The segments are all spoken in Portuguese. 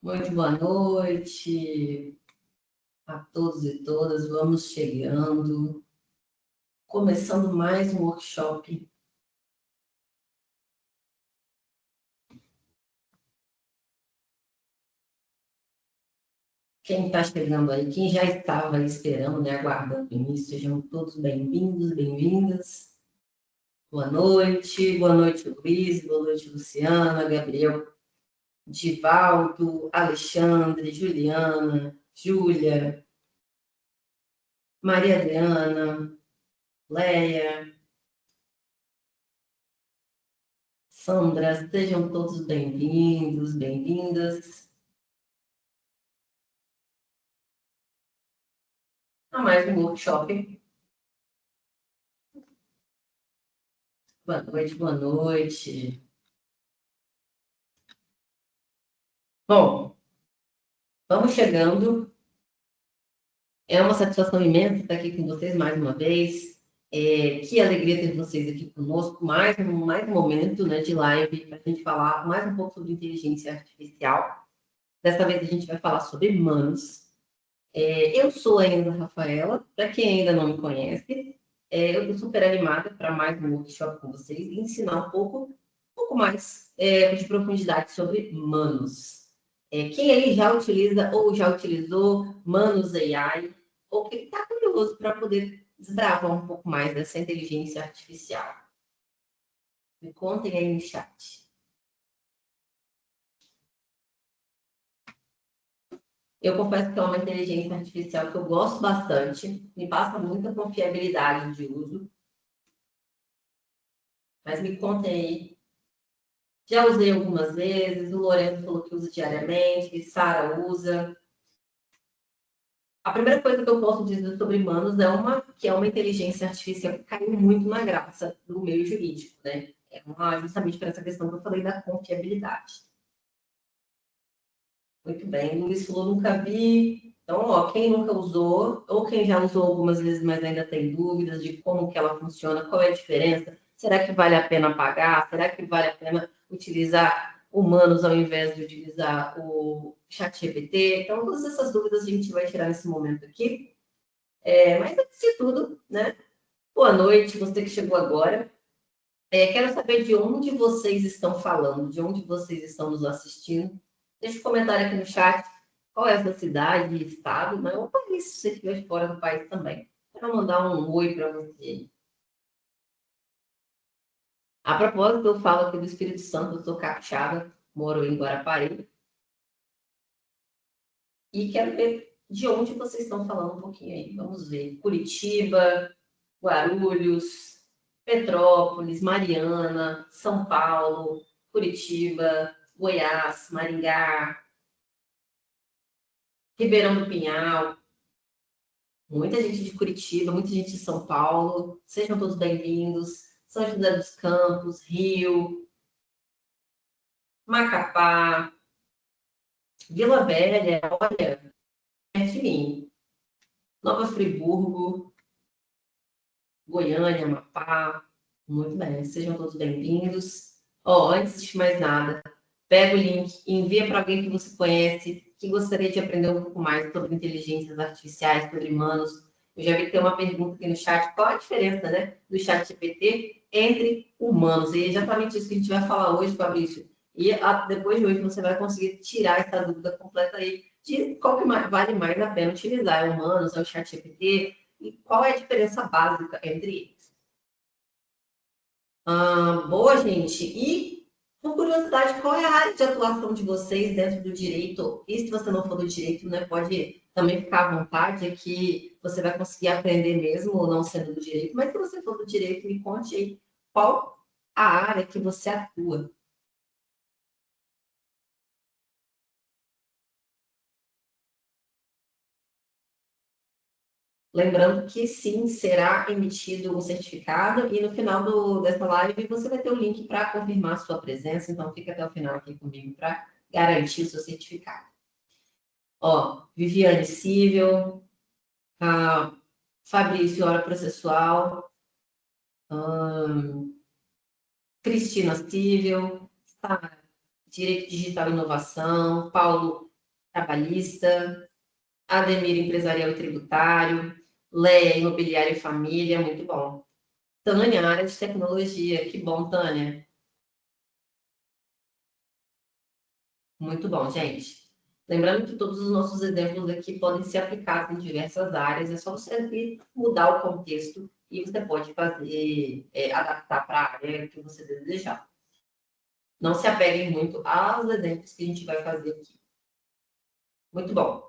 Muito boa noite a todos e todas. Vamos chegando, começando mais um workshop. Quem está chegando aí, quem já estava aí esperando, né, aguardando o início, sejam todos bem-vindos, bem-vindas. Boa noite, Luiz, boa noite, Luciana, Gabriel, Divaldo, Alexandre, Juliana, Júlia, Maria Adriana, Leia, Sandra, sejam todos bem-vindos, bem-vindas a mais um workshop. Boa noite, boa noite. Bom, vamos chegando. É uma satisfação imensa estar aqui com vocês mais uma vez. Que alegria ter vocês aqui conosco. Mais um momento, né, de live para a gente falar mais um pouco sobre inteligência artificial. Dessa vez a gente vai falar sobre humanos. Eu sou ainda a Rafaela, para quem ainda não me conhece. Eu estou super animada para mais um workshop com vocês e ensinar um pouco mais de profundidade sobre humanos. Quem aí já utiliza ou já utilizou Manus AI, ou quem está curioso para poder desbravar um pouco mais dessa inteligência artificial? Me contem aí no chat. Eu confesso que é uma inteligência artificial que eu gosto bastante, me passa muita confiabilidade de uso, mas me contem aí. Já usei algumas vezes, o Lourenço falou que usa diariamente, Sara usa. A primeira coisa que eu posso dizer sobre Manos que é uma inteligência artificial que caiu muito na graça do meio jurídico, né? Justamente por essa questão que eu falei da confiabilidade. Muito bem, o Luiz falou, nunca vi. Então, ó, quem nunca usou, ou quem já usou algumas vezes, mas ainda tem dúvidas de como que ela funciona, qual é a diferença, será que vale a pena pagar, será que vale a pena utilizar humanos ao invés de utilizar o ChatGPT? Então, todas essas dúvidas a gente vai tirar nesse momento aqui. Mas antes de tudo, né? Boa noite, você que chegou agora. Quero saber de onde vocês estão falando, de onde vocês estão nos assistindo. Deixa um comentário aqui no chat. Qual é a sua cidade, estado, né? Ou país, se você estiver fora do país também. Quero mandar um oi para você. A propósito, eu falo aqui do Espírito Santo, eu sou capixaba, moro em Guarapari. E quero ver de onde vocês estão falando um pouquinho aí. Vamos ver. Curitiba, Guarulhos, Petrópolis, Mariana, São Paulo, Curitiba, Goiás, Maringá, Ribeirão do Pinhal, muita gente de Curitiba, muita gente de São Paulo. Sejam todos bem-vindos. São José dos Campos, Rio, Macapá, Vila Velha, olha, perto de mim. Nova Friburgo, Goiânia, Amapá. Muito bem, sejam todos bem-vindos. Antes de mais nada, pega o link e envia para alguém que você conhece, que gostaria de aprender um pouco mais sobre inteligências artificiais, sobre humanos. Eu já vi que tem uma pergunta aqui no chat, qual a diferença, né, do chat GPT entre humanos? E é exatamente isso que a gente vai falar hoje, Fabrício. E depois de hoje você vai conseguir tirar essa dúvida completa aí de qual que vale mais a pena utilizar, é humanos, é o chat GPT, e qual é a diferença básica entre eles. Boa, gente. E, por curiosidade, qual é a área de atuação de vocês dentro do direito? E se você não for do direito, né, pode também ficar à vontade, que você vai conseguir aprender mesmo não sendo do direito. Mas se você for do direito, me conte aí qual a área que você atua. Lembrando que sim, será emitido um certificado e no final dessa live você vai ter o link para confirmar a sua presença, então fica até o final aqui comigo para garantir o seu certificado. Viviane Cível, Fabrício Hora Processual, Cristina Cível, Direito Digital e Inovação, Paulo trabalhista, Ademir, empresarial e tributário, Leia, imobiliário e família, muito bom. Tânia, área de tecnologia, que bom, Tânia. Muito bom, gente. Lembrando que todos os nossos exemplos aqui podem ser aplicados em diversas áreas, é só você mudar o contexto e você pode fazer, adaptar para a área que você desejar. Não se apeguem muito aos exemplos que a gente vai fazer aqui. Muito bom.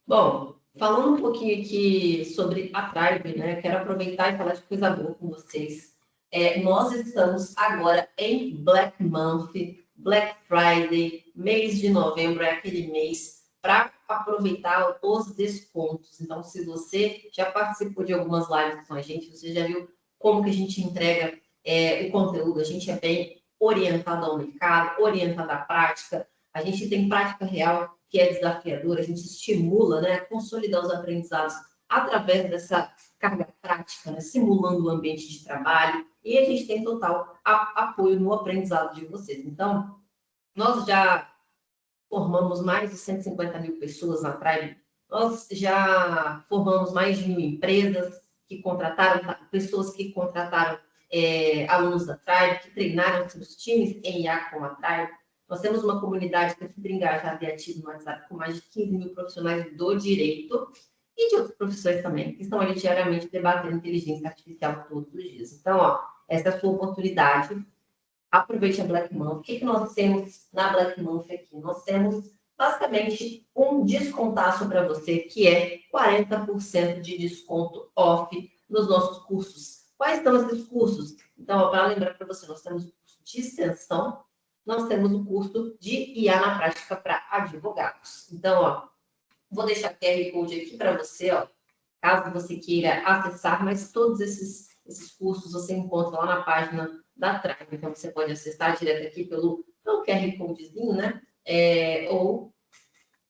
Bom, falando um pouquinho aqui sobre a Tribe, né? Quero aproveitar e falar de coisa boa com vocês. Nós estamos agora em Black Month, Black Friday, mês de novembro é aquele mês para aproveitar os descontos. Então, se você já participou de algumas lives com a gente, você já viu como que a gente entrega o conteúdo, a gente é bem orientado ao mercado, orientado à prática, a gente tem prática real que é desafiadora, a gente estimula, né, a consolidar os aprendizados através dessa carga prática, né, simulando o ambiente de trabalho, e a gente tem total apoio no aprendizado de vocês. Então, nós já formamos mais de 150 mil pessoas na Tribe, nós já formamos mais de 1.000 empresas que contrataram, pessoas que contrataram alunos da Tribe, que treinaram seus times em IA com a Tribe. Nós temos uma comunidade que é super engajada e ativa no WhatsApp com mais de 15 mil profissionais do direito e de outras profissões também, que estão ali diariamente debatendo inteligência artificial todos os dias. Então, ó, essa é a sua oportunidade. Aproveite a Black Month. O que nós temos na Black Month aqui? Nós temos basicamente um descontaço para você, que é 40% de desconto off nos nossos cursos. Quais são esses cursos? Então, para lembrar para você, nós temos o curso de extensão, nós temos o curso de IA na prática para advogados. Então, ó, vou deixar o QR Code aqui para você, ó, caso você queira acessar, mas todos esses cursos você encontra lá na página da Tribe. Então, você pode acessar direto aqui pelo QR Codezinho, né? Ou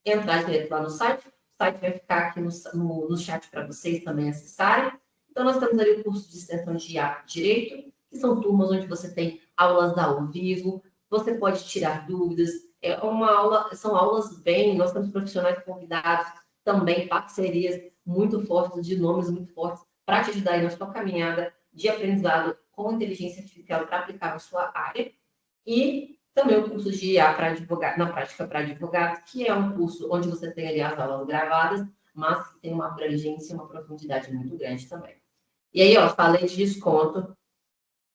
entrar direto lá no site. O site vai ficar aqui no chat para vocês também acessarem. Então, nós temos ali o curso de extensão de direito, que são turmas onde você tem aulas ao vivo, você pode tirar dúvidas. São aulas bem, nós temos profissionais convidados, também parcerias muito fortes, de nomes muito fortes, para te ajudar aí na sua caminhada de aprendizado com inteligência artificial para aplicar na sua área. E também o curso de IA para advogado, na prática para advogados, que é um curso onde você tem ali as aulas gravadas, mas que tem uma abrangência e uma profundidade muito grande também. E aí, ó, falei de desconto,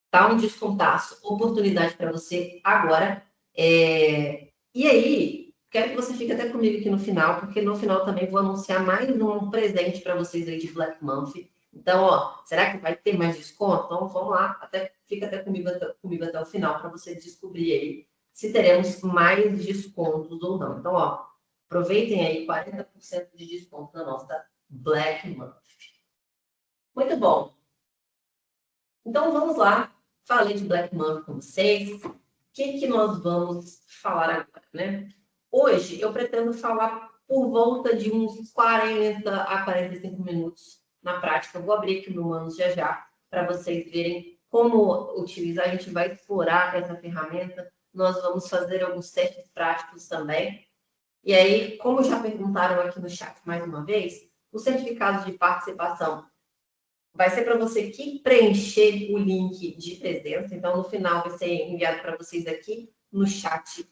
tá um descontaço, oportunidade para você agora. E aí, quero que você fique até comigo aqui no final, porque no final também vou anunciar mais um presente para vocês aí de Black Month. Então, ó, será que vai ter mais desconto? Então, vamos lá, fica até comigo até o final para você descobrir aí se teremos mais descontos ou não. Então, ó, aproveitem aí 40% de desconto na nossa Black Month. Muito bom. Então, vamos lá. Falei de Black Month com vocês. O que nós vamos falar agora, né? Hoje, eu pretendo falar por volta de uns 40 a 45 minutos na prática. Eu vou abrir aqui o meu Manos já já, para vocês verem como utilizar. A gente vai explorar essa ferramenta. Nós vamos fazer alguns testes práticos também. E aí, como já perguntaram aqui no chat mais uma vez, os certificados de participação vai ser para você que preencher o link de presença. Então, no final, vai ser enviado para vocês aqui no chat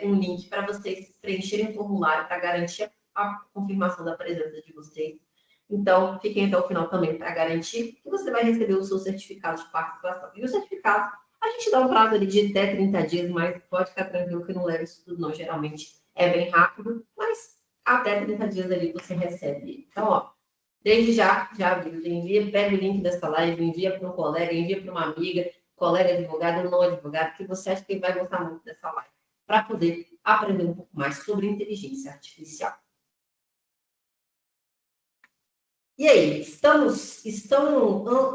um link para vocês preencherem o formulário para garantir a confirmação da presença de vocês. Então, fiquem até o final também para garantir que você vai receber o seu certificado de participação. E o certificado, a gente dá um prazo ali de até 30 dias, mas pode ficar tranquilo que não leva isso tudo, não. Geralmente é bem rápido, mas até 30 dias ali você recebe. Então, ó, desde já envia, pega o link dessa live, envia para um colega, envia para uma amiga, colega advogado ou não advogado, que você acha que vai gostar muito dessa live, para poder aprender um pouco mais sobre inteligência artificial. E aí, estão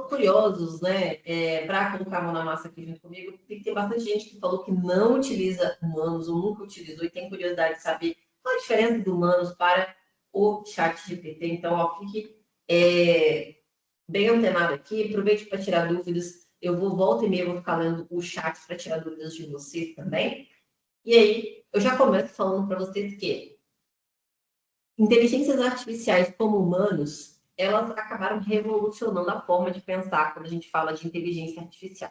curiosos, né, para colocar a mão na massa aqui junto comigo? Porque tem bastante gente que falou que não utiliza humanos ou nunca utilizou e tem curiosidade de saber qual a diferença do humanos para o chat GPT. Então, ó, fique bem antenado aqui, aproveite para tirar dúvidas. Eu vou, volta e meia, vou ficar lendo o chat para tirar dúvidas de vocês também. E aí, eu já começo falando para vocês que inteligências artificiais como humanos, elas acabaram revolucionando a forma de pensar quando a gente fala de inteligência artificial.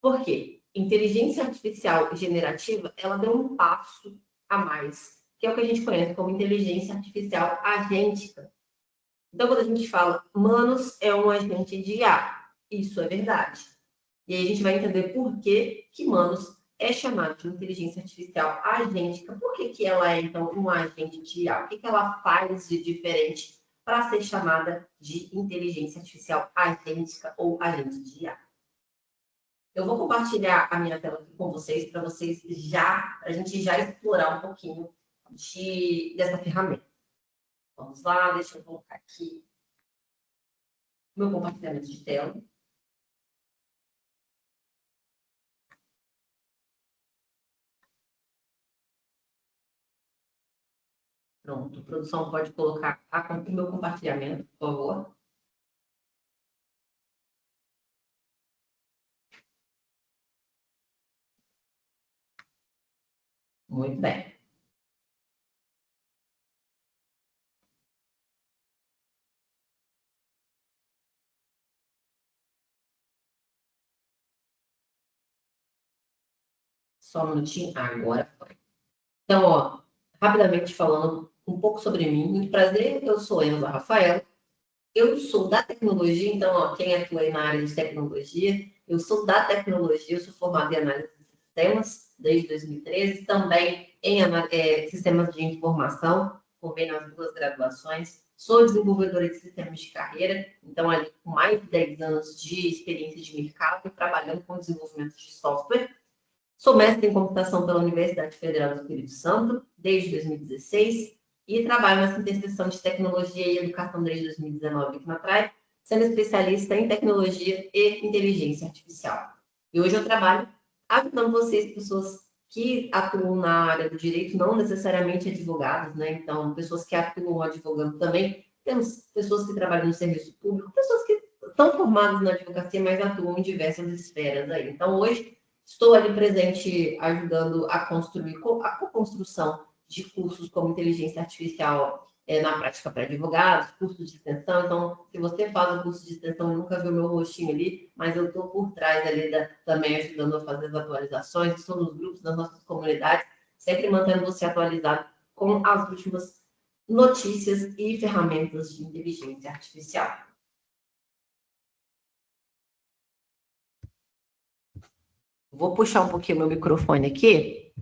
Por quê? Inteligência artificial generativa, ela deu um passo a mais, que é o que a gente conhece como inteligência artificial agêntica. Então, quando a gente fala humanos é um agente de IA, isso é verdade. E aí a gente vai entender por que humanos é chamado de inteligência artificial agêntica. Por que ela é, então, um agente de IA? O que ela faz de diferente para ser chamada de inteligência artificial agêntica ou agente de IA? Eu vou compartilhar a minha tela aqui com vocês, para a gente já explorar um pouquinho dessa ferramenta. Vamos lá, deixa eu colocar aqui meu compartilhamento de tela. Pronto, produção pode colocar o meu compartilhamento, por favor. Muito bem. Só um minutinho. Agora foi. Então, ó, rapidamente falando um pouco sobre mim. Muito prazer, eu sou Enza Rafaela. Eu sou da tecnologia, então, ó, quem atua aí na área de tecnologia, eu sou da tecnologia, eu sou formada em análise de sistemas desde 2013, também em sistemas de informação, formei nas duas graduações, sou desenvolvedora de sistemas de carreira, então, ali com mais de 10 anos de experiência de mercado, trabalhando com desenvolvimento de software. Sou mestre em computação pela Universidade Federal do Espírito Santo, desde 2016, e trabalho nessa interseção de tecnologia e educação desde 2019 aqui na TRAE, sendo especialista em tecnologia e inteligência artificial. E hoje eu trabalho ajudando vocês, pessoas que atuam na área do direito, não necessariamente advogados, né? Então, pessoas que atuam advogando também. Temos pessoas que trabalham no serviço público, pessoas que estão formadas na advocacia, mas atuam em diversas esferas aí. Então, hoje, estou ali presente ajudando a construir a co-construção de cursos como inteligência artificial na prática para advogados, cursos de extensão. Então, se você faz o curso de extensão e nunca viu meu rostinho ali, mas eu estou por trás ali também ajudando a fazer as atualizações, estou nos grupos das nossas comunidades, sempre mantendo você atualizado com as últimas notícias e ferramentas de inteligência artificial. Vou puxar um pouquinho meu microfone aqui.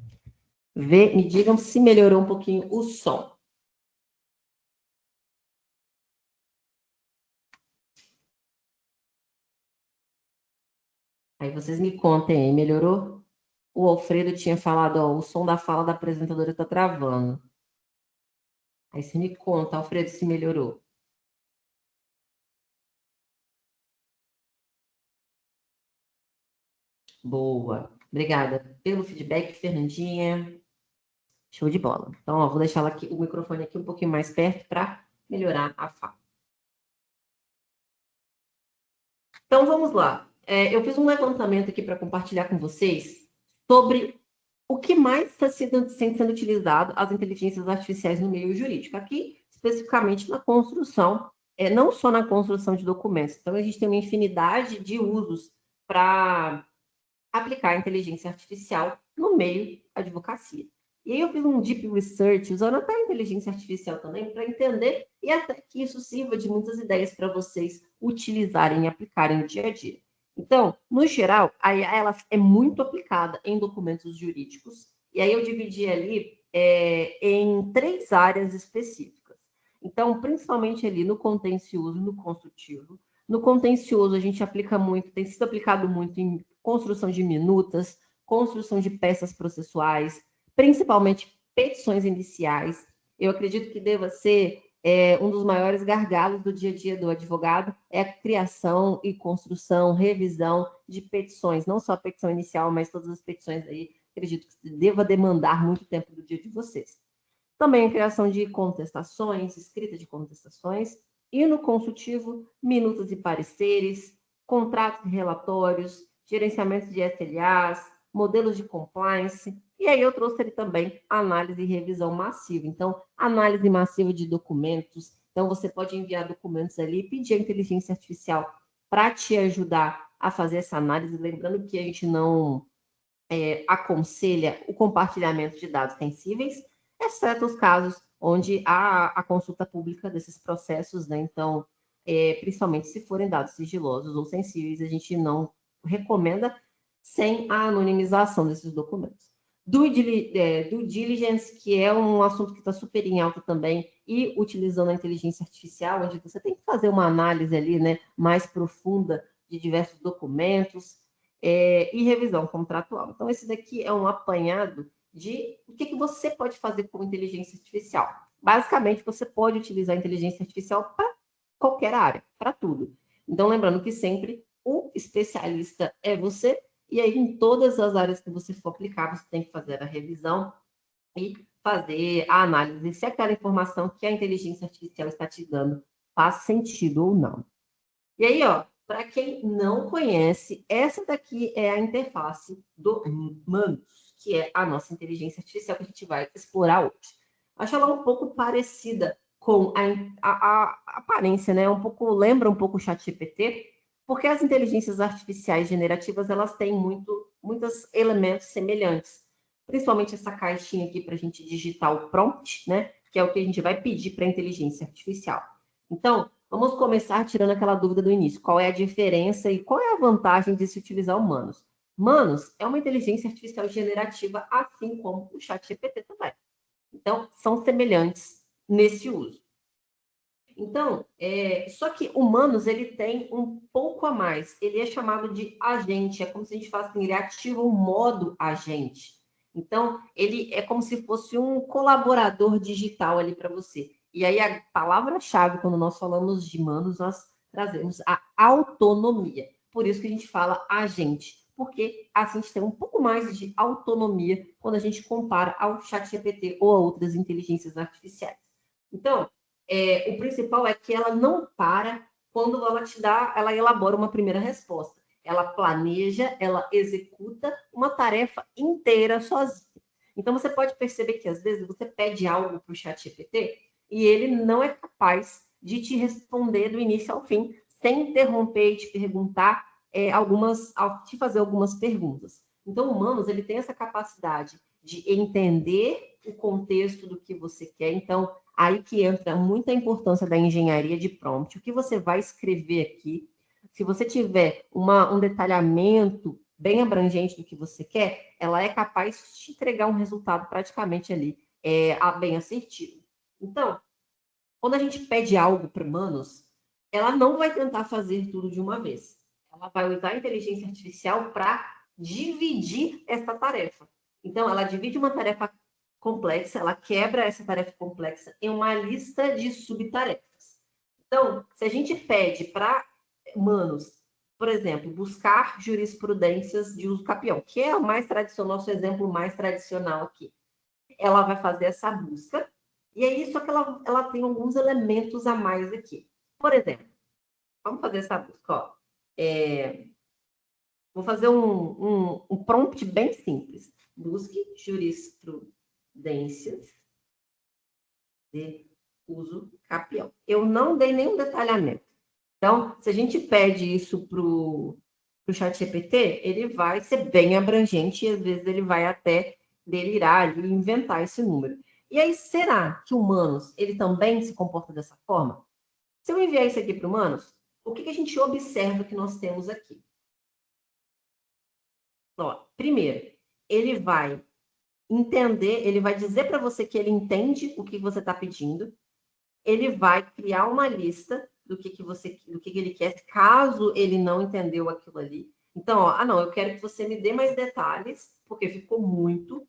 Me digam se melhorou um pouquinho o som. Aí vocês me contem, melhorou? O Alfredo tinha falado, ó, o som da fala da apresentadora está travando. Aí você me conta, Alfredo, se melhorou. Boa. Obrigada pelo feedback, Fernandinha. Show de bola. Então, ó, vou deixar aqui, o microfone aqui um pouquinho mais perto para melhorar a fala. Então, vamos lá. Eu fiz um levantamento aqui para compartilhar com vocês sobre o que mais está sendo utilizado as inteligências artificiais no meio jurídico. Aqui, especificamente na construção, não só na construção de documentos. Então, a gente tem uma infinidade de usos para aplicar a inteligência artificial no meio da advocacia. E aí eu fiz um deep research usando até a inteligência artificial também para entender e até que isso sirva de muitas ideias para vocês utilizarem e aplicarem no dia a dia. Então, no geral, a IA ela é muito aplicada em documentos jurídicos, e aí eu dividi ali em 3 áreas específicas. Então, principalmente ali no contencioso e no construtivo. No contencioso, a gente aplica muito, tem sido aplicado muito em construção de minutas, construção de peças processuais, principalmente petições iniciais. Eu acredito que deva ser um dos maiores gargalos do dia a dia do advogado é a criação e construção, revisão de petições, não só a petição inicial, mas todas as petições aí, acredito que deva demandar muito tempo do dia de vocês. Também a criação de contestações, escrita de contestações, e no consultivo, minutas e pareceres, contratos e relatórios, gerenciamento de SLAs, modelos de compliance, e aí eu trouxe ali também análise e revisão massiva. Então, análise massiva de documentos. Então, você pode enviar documentos ali e pedir a inteligência artificial para te ajudar a fazer essa análise. Lembrando que a gente não aconselha o compartilhamento de dados sensíveis, exceto os casos onde há a consulta pública desses processos, né? Então, principalmente se forem dados sigilosos ou sensíveis, a gente não recomenda sem a anonimização desses documentos. Due diligence, que é um assunto que está super em alta também, e utilizando a inteligência artificial, onde você tem que fazer uma análise ali, né, mais profunda de diversos documentos, e revisão contratual. Então, esse daqui é um apanhado de o que você pode fazer com inteligência artificial. Basicamente, você pode utilizar a inteligência artificial para qualquer área, para tudo. Então, lembrando que sempre o especialista é você, e aí em todas as áreas que você for aplicar, você tem que fazer a revisão e fazer a análise se aquela informação que a inteligência artificial está te dando faz sentido ou não. E aí, ó, para quem não conhece, essa daqui é a interface do Manus, que é a nossa inteligência artificial que a gente vai explorar hoje. Acho ela um pouco parecida com a aparência, né? Lembra um pouco o ChatGPT, porque as inteligências artificiais generativas, elas têm muitos elementos semelhantes. Principalmente essa caixinha aqui para a gente digitar o prompt, né? Que é o que a gente vai pedir para a inteligência artificial. Então, vamos começar tirando aquela dúvida do início. Qual é a diferença e qual é a vantagem de se utilizar o Manus? Manus é uma inteligência artificial generativa, assim como o ChatGPT também. Então, são semelhantes nesse uso. Então, só que o Manus, ele tem um pouco a mais. Ele é chamado de agente. É como se a gente falasse assim, ele ativa o modo agente. Então, ele é como se fosse um colaborador digital ali para você. E aí, a palavra-chave, quando nós falamos de Manus, nós trazemos a autonomia. Por isso que a gente fala agente, porque a gente tem um pouco mais de autonomia quando a gente compara ao ChatGPT ou a outras inteligências artificiais. Então, o principal é que ela não para quando ela elabora uma primeira resposta. Ela planeja, ela executa uma tarefa inteira sozinha. Então, você pode perceber que, às vezes, você pede algo para o ChatGPT e ele não é capaz de te responder do início ao fim, sem interromper e te perguntar te fazer algumas perguntas. Então, o Humanos, ele tem essa capacidade de entender o contexto do que você quer. Então, aí que entra muita importância da engenharia de prompt. O que você vai escrever aqui, se você tiver um detalhamento bem abrangente do que você quer, ela é capaz de te entregar um resultado praticamente ali bem assertivo. Então, quando a gente pede algo para humanos, ela não vai tentar fazer tudo de uma vez. Ela vai usar a inteligência artificial para dividir essa tarefa. Então, ela divide uma tarefa complexa, ela quebra essa tarefa complexa em uma lista de subtarefas. Então, se a gente pede para humanos, por exemplo, buscar jurisprudências de uso capião, que é o mais tradicional, nosso exemplo mais tradicional aqui, ela vai fazer essa busca, e aí só que ela tem alguns elementos a mais aqui. Por exemplo, vamos fazer essa busca, ó. Vou fazer um prompt bem simples. Busque jurisprudências de uso capião. Eu não dei nenhum detalhamento. Então, se a gente pede isso para o ChatGPT, ele vai ser bem abrangente e às vezes ele vai até delirar e inventar esse número. E aí, será que humanos, ele também se comporta dessa forma? Se eu enviar isso aqui para humanos, o que a gente observa que nós temos aqui? Ó, primeiro, ele vai entender, ele vai dizer para você que ele entende o que você está pedindo, ele vai criar uma lista do que ele quer, caso ele não entendeu aquilo ali. Então, ó, não, eu quero que você me dê mais detalhes, porque ficou muito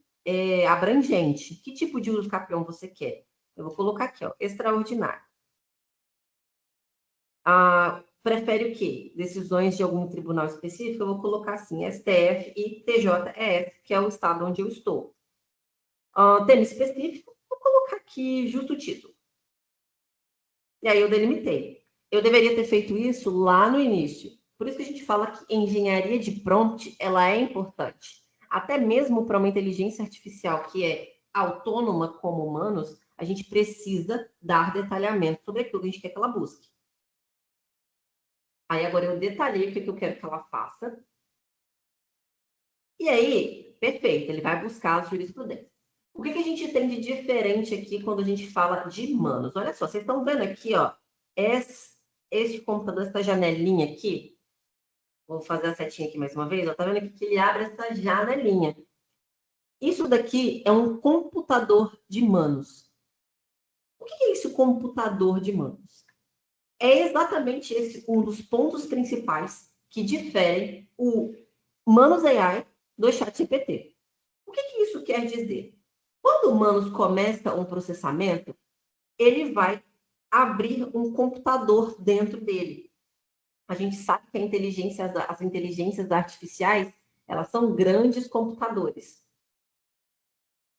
abrangente. Que tipo de uso capião você quer? Eu vou colocar aqui, ó, extraordinário. Prefere o quê? Decisões de algum tribunal específico? Eu vou colocar assim, STF e TJEF, que é o estado onde eu estou. Tema específico, vou colocar aqui justo título. E aí eu delimitei. Eu deveria ter feito isso lá no início, Por isso que a gente fala que engenharia de prompt, ela é importante. Até mesmo para uma inteligência artificial que é autônoma como humanos, a gente precisa dar detalhamento sobre aquilo que a gente quer que ela busque. Aí agora eu detalhei o que eu quero que ela faça. E aí, perfeito, ele vai buscar as jurisprudências. O que a gente tem de diferente aqui quando a gente fala de humanos? Olha só, vocês estão vendo aqui, ó, este computador, essa janelinha aqui. Vou fazer a setinha aqui mais uma vez. Ó, tá vendo aqui que ele abre essa janelinha. Isso daqui é um computador de manos. O que é esse computador de manos? É exatamente esse um dos pontos principais que diferem o Manos AI do ChatGPT. O que isso quer dizer? Quando o Manos começa um processamento, ele vai abrir um computador dentro dele. A gente sabe que as inteligências artificiais, elas são grandes computadores.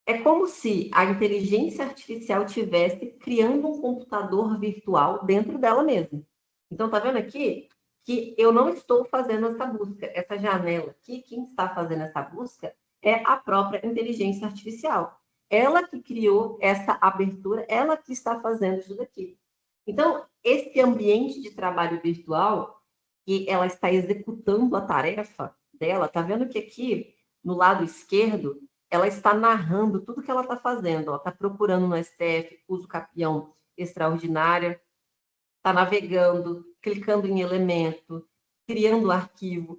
É como se a inteligência artificial tivesse criando um computador virtual dentro dela mesma. Então, tá vendo aqui que eu não estou fazendo essa busca. Essa janela aqui, quem está fazendo essa busca é a própria inteligência artificial. Ela que criou essa abertura, ela que está fazendo isso daqui. Então, esse ambiente de trabalho virtual, que ela está executando a tarefa dela, tá vendo que aqui no lado esquerdo ela está narrando tudo que ela está fazendo. Ela está procurando no STF, uso capião extraordinária, está navegando, clicando em elemento, criando arquivo.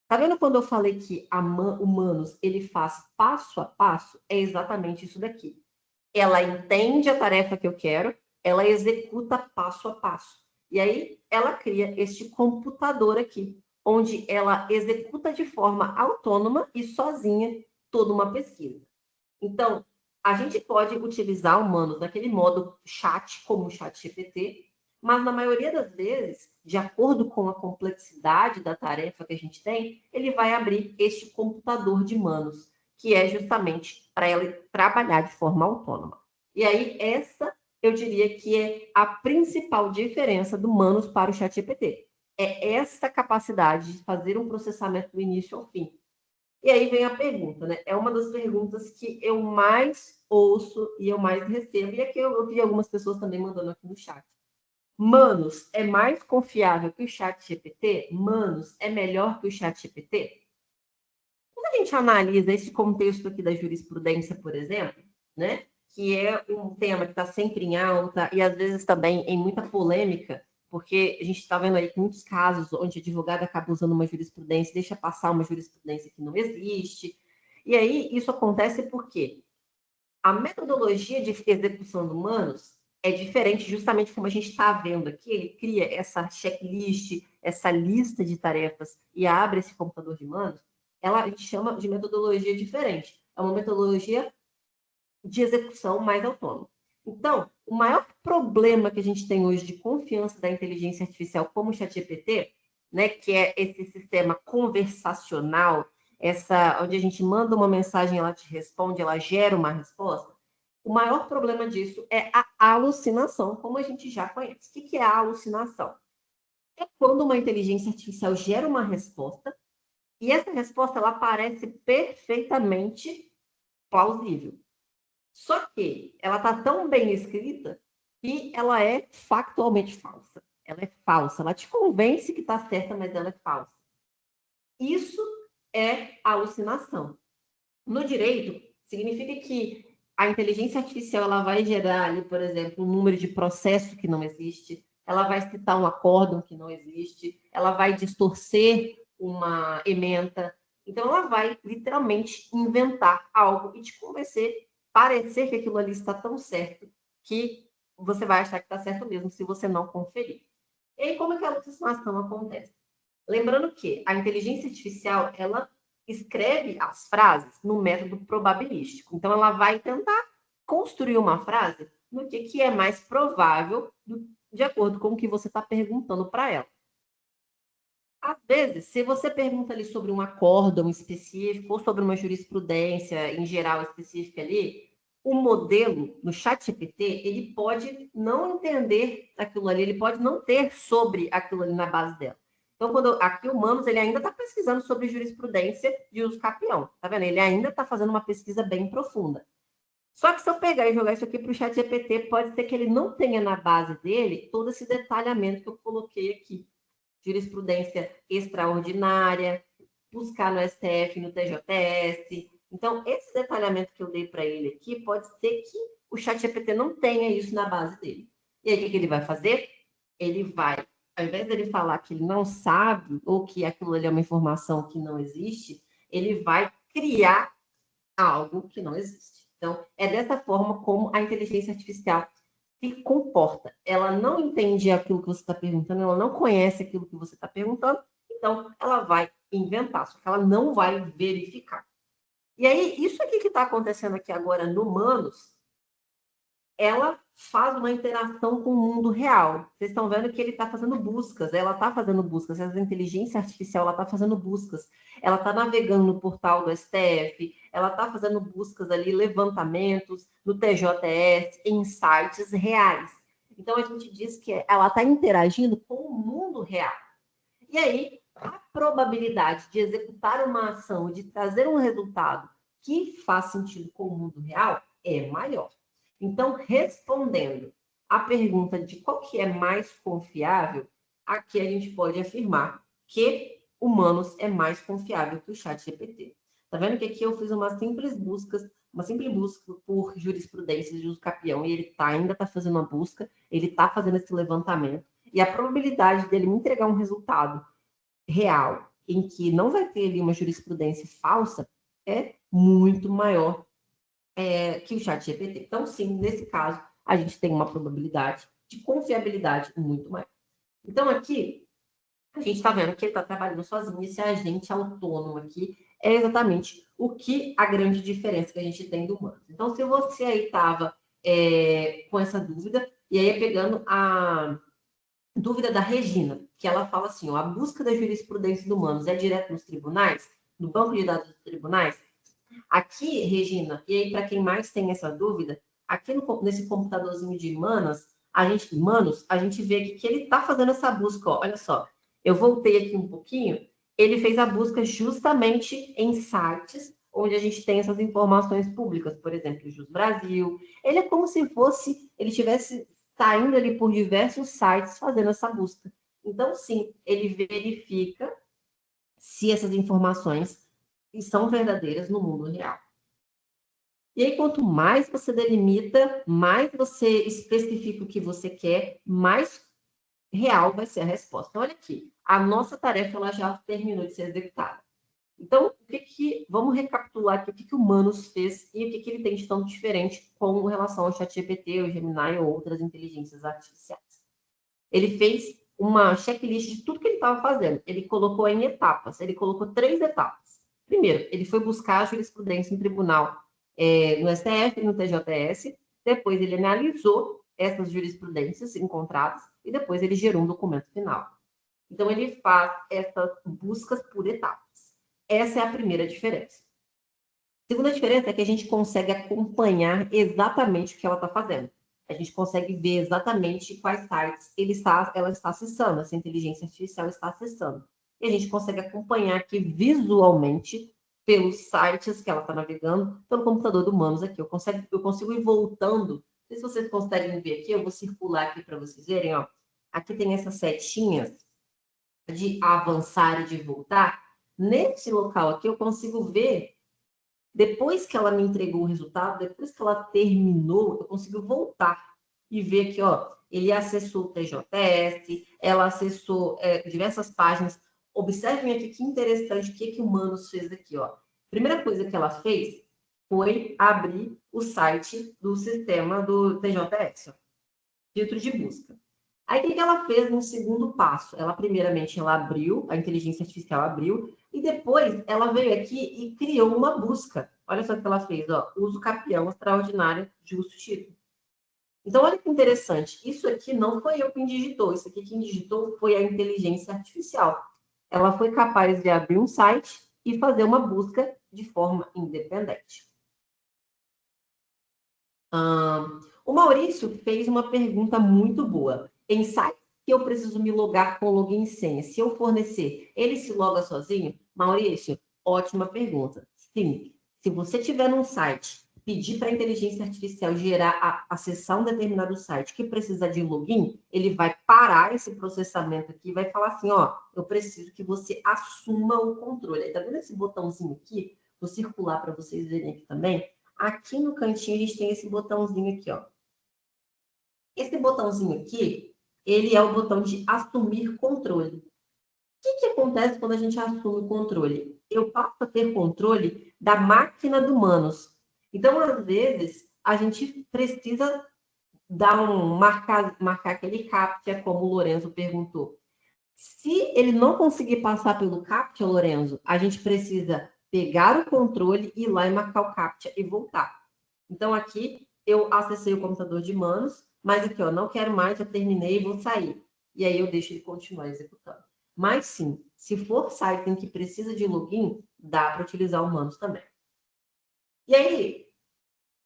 Tá vendo quando eu falei que o Manos ele faz passo a passo? É exatamente isso daqui. Ela entende a tarefa que eu quero, ela executa passo a passo. E aí ela cria este computador aqui, onde ela executa de forma autônoma e sozinha toda uma pesquisa. Então, a gente pode utilizar humanos naquele modo chat, como o chat GPT, mas na maioria das vezes, de acordo com a complexidade da tarefa que a gente tem, ele vai abrir este computador de manos, que é justamente para ela trabalhar de forma autônoma. E aí, essa eu diria que é a principal diferença do Manos para o ChatGPT. É essa capacidade de fazer um processamento do início ao fim. E aí vem a pergunta, né? É uma das perguntas que eu mais ouço e eu mais recebo. E aqui eu vi algumas pessoas também mandando aqui no chat. Manos, é mais confiável que o chat GPT? Manos, é melhor que o chat GPT? Quando a gente analisa esse contexto aqui da jurisprudência, por exemplo, né? Que é um tema que está sempre em alta e às vezes também em muita polêmica, porque a gente está vendo aí muitos casos onde o advogado acaba usando uma jurisprudência, deixa passar uma jurisprudência que não existe. E aí isso acontece porque a metodologia de execução do Manos é diferente, justamente como a gente está vendo aqui. Ele cria essa checklist, essa lista de tarefas e abre esse computador de Manos. A gente chama de metodologia diferente. É uma metodologia de execução mais autônoma. Então, o maior problema que a gente tem hoje de confiança da inteligência artificial como o ChatGPT, né, que é esse sistema conversacional, onde a gente manda uma mensagem, ela te responde, ela gera uma resposta. O maior problema disso é a alucinação, como a gente já conhece. O que é a alucinação? É quando uma inteligência artificial gera uma resposta e essa resposta ela parece perfeitamente plausível. Só que ela está tão bem escrita que ela é factualmente falsa. Ela é falsa. Ela te convence que está certa, mas ela é falsa. Isso é alucinação. No direito, significa que a inteligência artificial ela vai gerar ali, por exemplo, um número de processo que não existe, ela vai citar um acórdão que não existe, ela vai distorcer uma ementa. Então, ela vai literalmente inventar algo e te convencer, parecer que aquilo ali está tão certo que você vai achar que está certo mesmo se você não conferir. E aí, como é que a alucinação acontece? Lembrando que a inteligência artificial, ela escreve as frases no método probabilístico. Então, ela vai tentar construir uma frase no que é mais provável, de acordo com o que você está perguntando para ela. Às vezes, se você pergunta ali sobre um acórdão específico ou sobre uma jurisprudência em geral específica ali, o modelo no ChatGPT, ele pode não entender aquilo ali, ele pode não ter sobre aquilo ali na base dela. Então, aqui o Humanos, ele ainda está pesquisando sobre jurisprudência de uso capião, tá vendo? Ele ainda está fazendo uma pesquisa bem profunda. Só que se eu pegar e jogar isso aqui para o chat GPT, pode ser que ele não tenha na base dele todo esse detalhamento que eu coloquei aqui. Jurisprudência extraordinária, buscar no STF, no TJS. Então, esse detalhamento que eu dei para ele aqui, pode ser que o chat GPT não tenha isso na base dele. E aí, o que ele vai fazer? Ele vai, ao invés dele falar que ele não sabe, ou que aquilo ali é uma informação que não existe, ele vai criar algo que não existe. Então, é dessa forma como a inteligência artificial se comporta. Ela não entende aquilo que você está perguntando, ela não conhece aquilo que você está perguntando, então ela vai inventar, só que ela não vai verificar. E aí, isso aqui que está acontecendo aqui agora no Humanos, ela faz uma interação com o mundo real. Vocês estão vendo que ele está fazendo buscas, ela está fazendo buscas, essa inteligência artificial ela está fazendo buscas, ela está navegando no portal do STF, ela está fazendo buscas ali, levantamentos no TJS, em sites reais. Então a gente diz que ela está interagindo com o mundo real. E aí, a probabilidade de executar uma ação, de trazer um resultado que faz sentido com o mundo real é maior. Então, respondendo à pergunta de qual que é mais confiável, aqui a gente pode afirmar que Humanos é mais confiável que o ChatGPT. Tá vendo que aqui eu fiz uma simples busca por jurisprudência de uso capião e ele ainda está fazendo uma busca, ele está fazendo esse levantamento e a probabilidade dele me entregar um resultado real em que não vai ter ali uma jurisprudência falsa é muito maior que o chat GPT. Então, sim, nesse caso, a gente tem uma probabilidade de confiabilidade muito maior. Então, aqui, a gente está vendo que ele está trabalhando sozinho, esse agente autônomo aqui é exatamente o que a grande diferença que a gente tem do humano. Então, se você aí estava com essa dúvida, e aí pegando a dúvida da Regina, que ela fala assim, ó, a busca da jurisprudência do Humanos é direto nos tribunais, no banco de dados dos tribunais? Aqui, Regina, e aí para quem mais tem essa dúvida, aqui nesse computadorzinho de Manos, a gente vê aqui que ele está fazendo essa busca, ó, olha só, eu voltei aqui um pouquinho, ele fez a busca justamente em sites onde a gente tem essas informações públicas, por exemplo, o Jus Brasil. Ele é como se fosse, ele tivesse saindo ali por diversos sites fazendo essa busca. Então, sim, ele verifica se essas informações são verdadeiras no mundo real. E aí, quanto mais você delimita, mais você especifica o que você quer, mais real vai ser a resposta. Então, olha aqui, a nossa tarefa ela já terminou de ser executada. Então, vamos recapitular aqui o que o Humanos fez e o que ele tem de tão diferente com relação ao ChatGPT, o Gemini ou outras inteligências artificiais. Ele fez uma checklist de tudo que ele estava fazendo. Ele colocou em etapas. Ele colocou 3 etapas. Primeiro, ele foi buscar a jurisprudência em tribunal no STF e no TJS. Depois, ele analisou essas jurisprudências encontradas e depois ele gerou um documento final. Então, ele faz essas buscas por etapas. Essa é a primeira diferença. A segunda diferença é que a gente consegue acompanhar exatamente o que ela está fazendo. A gente consegue ver exatamente quais sites ela está acessando, essa inteligência artificial está acessando. E a gente consegue acompanhar aqui visualmente pelos sites que ela está navegando, pelo computador do Humanos aqui. Eu consigo ir voltando. Não sei se vocês conseguem ver aqui, eu vou circular aqui para vocês verem. Ó. Aqui tem essas setinhas de avançar e de voltar. Nesse local aqui eu consigo ver, depois que ela me entregou o resultado, depois que ela terminou, eu consigo voltar e ver aqui, ó, ele acessou o TJS, ela acessou diversas páginas. Observem aqui que interessante o que o Humanos fez aqui, ó. Primeira coisa que ela fez foi abrir o site do sistema do TJS, ó, filtro de busca. Aí, o que ela fez no segundo passo? Primeiramente, ela abriu, a inteligência artificial abriu, e depois ela veio aqui e criou uma busca. Olha só o que ela fez, ó, uso capião extraordinário justo título. Então, olha que interessante. Isso aqui não foi eu quem digitou, isso aqui quem digitou foi a inteligência artificial. Ela foi capaz de abrir um site e fazer uma busca de forma independente. O Maurício fez uma pergunta muito boa. Em sites que eu preciso me logar com login e senha? Se eu fornecer, ele se loga sozinho? Maurício, ótima pergunta. Sim, se você tiver num site, pedir para a inteligência artificial acessar um determinado site que precisa de login, ele vai parar esse processamento aqui e vai falar assim, ó, eu preciso que você assuma o controle. Aí, tá vendo esse botãozinho aqui? Vou circular para vocês verem aqui também. Aqui no cantinho a gente tem esse botãozinho aqui, ó. Esse botãozinho aqui, ele é o botão de assumir controle. O que acontece quando a gente assume o controle? Eu passo a ter controle da máquina do Manos. Então, às vezes, a gente precisa marcar aquele CAPTCHA, como o Lorenzo perguntou. Se ele não conseguir passar pelo CAPTCHA, Lorenzo, a gente precisa pegar o controle, ir lá e marcar o CAPTCHA e voltar. Então, aqui, eu acessei o computador de Manos, mas aqui, ó, não quero mais, já terminei e vou sair. E aí eu deixo ele continuar executando. Mas sim, se for site em que precisa de login, dá para utilizar o Manos também. E aí,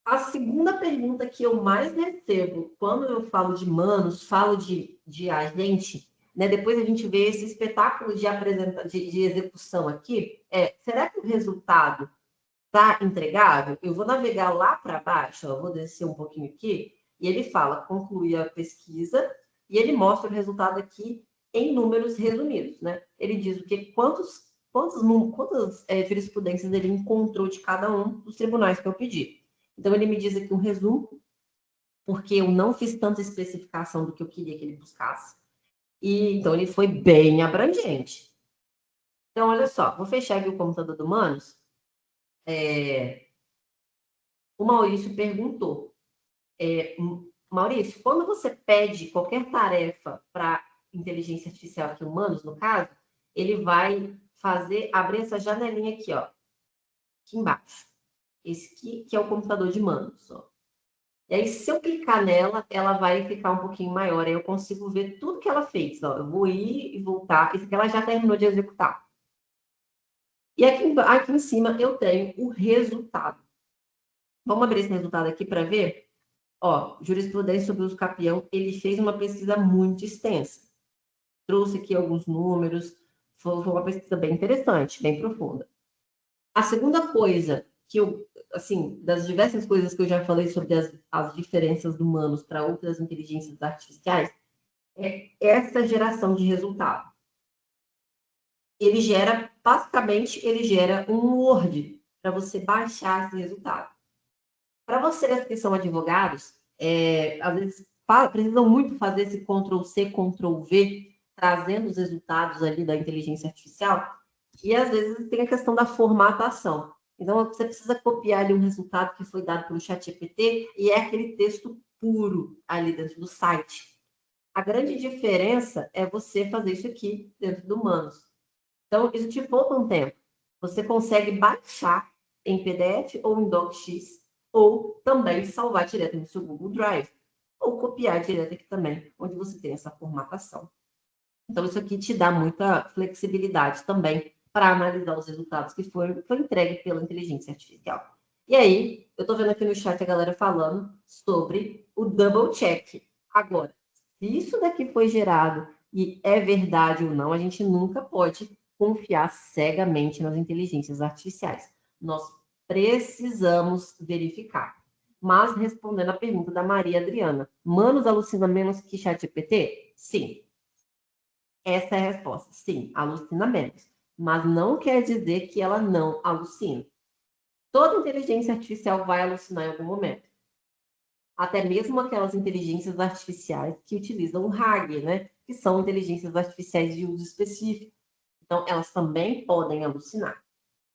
a segunda pergunta que eu mais recebo quando eu falo de Manos, falo de agente, né? Depois a gente vê esse espetáculo de execução aqui, será que o resultado está entregável? Eu vou navegar lá para baixo, ó, vou descer um pouquinho aqui, e ele fala, concluir a pesquisa, e ele mostra o resultado aqui em números resumidos, né? Ele diz o que, quantas jurisprudências ele encontrou de cada um dos tribunais que eu pedi. Então, ele me diz aqui um resumo, porque eu não fiz tanta especificação do que eu queria que ele buscasse. E então, ele foi bem abrangente. Então, olha só, vou fechar aqui o computador do Manos. O Maurício perguntou, Maurício, quando você pede qualquer tarefa para inteligência artificial aqui, Humanos, no caso, ele vai abrir essa janelinha aqui, ó, aqui embaixo. Esse aqui que é o computador de Manos, ó. E aí, se eu clicar nela, ela vai ficar um pouquinho maior, aí eu consigo ver tudo que ela fez, ó. Eu vou ir e voltar, isso aqui ela já terminou de executar. E aqui em cima eu tenho o resultado. Vamos abrir esse resultado aqui para ver? Ó, jurisprudência sobre o uso capião, ele fez uma pesquisa muito extensa. Trouxe aqui alguns números, foi uma pesquisa bem interessante, bem profunda. A segunda coisa que das diversas coisas que eu já falei sobre as diferenças do humanos para outras inteligências artificiais, é essa geração de resultado. Basicamente, ele gera um Word para você baixar esse resultado. Para vocês que são advogados, às vezes precisam muito fazer esse Ctrl+C, Ctrl+V, trazendo os resultados ali da inteligência artificial, e às vezes tem a questão da formatação. Então, você precisa copiar ali um resultado que foi dado pelo ChatGPT e é aquele texto puro ali dentro do site. A grande diferença é você fazer isso aqui dentro do Manos. Então, isso te poupa um tempo. Você consegue baixar em PDF ou em DocX, ou também salvar direto no seu Google Drive, ou copiar direto aqui também, onde você tem essa formatação. Então, isso aqui te dá muita flexibilidade também para analisar os resultados que foi entregue pela inteligência artificial. E aí, eu estou vendo aqui no chat a galera falando sobre o double check. Agora, se isso daqui foi gerado e é verdade ou não, a gente nunca pode confiar cegamente nas inteligências artificiais. Nós precisamos verificar. Mas, respondendo a pergunta da Maria Adriana, Manos alucina menos que ChatGPT? Sim. Essa é a resposta. Sim, alucina menos. Mas não quer dizer que ela não alucina. Toda inteligência artificial vai alucinar em algum momento. Até mesmo aquelas inteligências artificiais que utilizam o RAG, né? Que são inteligências artificiais de uso específico. Então, elas também podem alucinar.